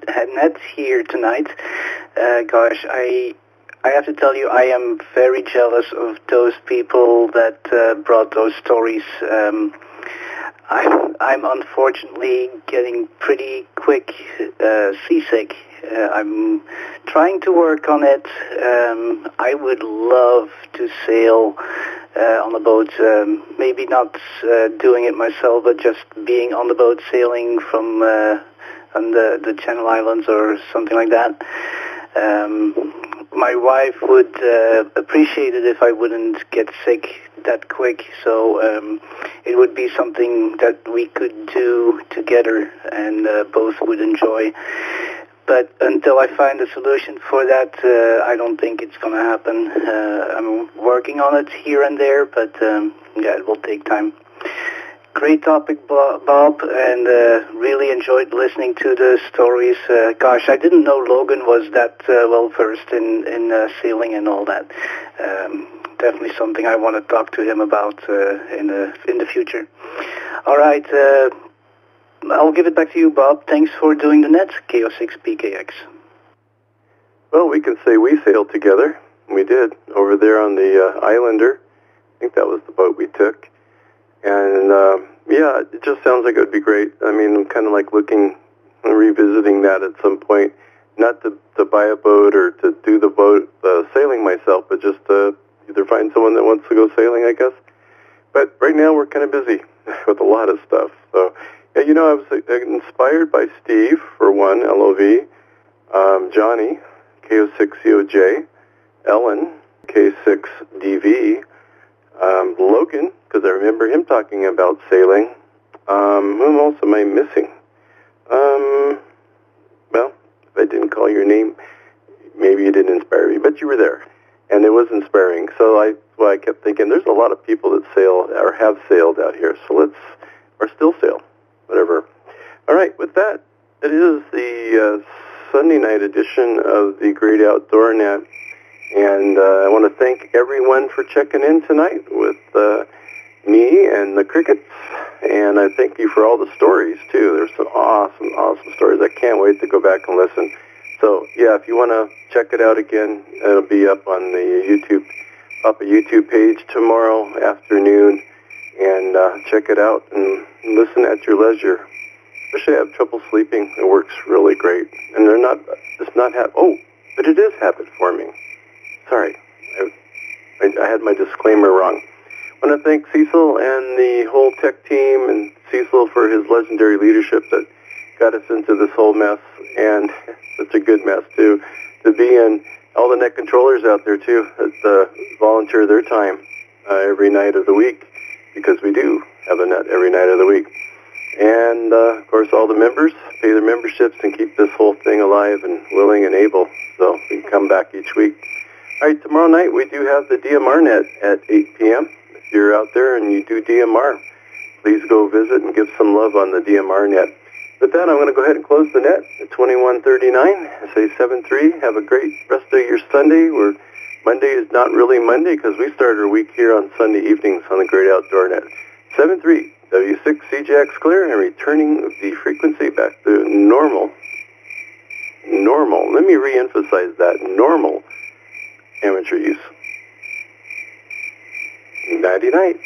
net here tonight. Gosh, I have to tell you, I am very jealous of those people that brought those stories. I'm unfortunately getting pretty quick seasick. I'm trying to work on it. I would love to sail on the boat, maybe not doing it myself, but just being on the boat sailing from on the Channel Islands or something like that. My wife would appreciate it if I wouldn't get sick that quick, so it would be something that we could do together and both would enjoy. But until I find a solution for that, I don't think it's going to happen. I'm working on it here and there, but yeah, it will take time. Great topic, Bob, and really enjoyed listening to the stories. Gosh, I didn't know Logan was that well-versed in sailing and all that. Definitely something I want to talk to him about in the future. All right, I'll give it back to you, Bob. Thanks for doing the net, KO6PKX. Well, we can say we sailed together. We did, over there on the Islander. I think that was the boat we took. And, yeah, it just sounds like it would be great. I mean, I'm kind of like revisiting that at some point. Not to buy a boat or to do the boat sailing myself, but just to either find someone that wants to go sailing, I guess. But right now we're kind of busy with a lot of stuff. So, yeah, you know, I was inspired by Steve, for one, LOV, Johnny, KO6COJ, Ellen, K6DV, Logan, because I remember him talking about sailing. Whom else am I missing? Well, if I didn't call your name, maybe you didn't inspire me, but you were there, and it was inspiring. So I kept thinking, there's a lot of people that sail or have sailed out here, so or still sail, whatever. All right, with that, it is the Sunday night edition of the Great Outdoor Net. And I want to thank everyone for checking in tonight with me and the crickets. And I thank you for all the stories, too. There's some awesome, awesome stories. I can't wait to go back and listen. So, yeah, if you want to check it out again, it'll be up on the YouTube page tomorrow afternoon. And check it out and listen at your leisure. Especially I have trouble sleeping. It works really great. And but it is habit forming. Sorry, I had my disclaimer wrong. I want to thank Cecil and the whole tech team, and Cecil for his legendary leadership that got us into this whole mess, and such a good mess, too, to be in. All the net controllers out there, too, that volunteer their time every night of the week, because we do have a net every night of the week. And, of course, all the members pay their memberships and keep this whole thing alive and willing and able, so we can come back each week. All right, tomorrow night we do have the DMR net at 8 p.m. If you're out there and you do DMR, please go visit and give some love on the DMR net. With that, I'm going to go ahead and close the net at 21:39. I say 7-3. Have a great rest of your Sunday. Monday is not really Monday because we started our week here on Sunday evenings on the Great Outdoor Net. 7-3, W6CJX clear, and returning the frequency back to normal. Normal. Let me re-emphasize that. Normal amateur use. Nighty night.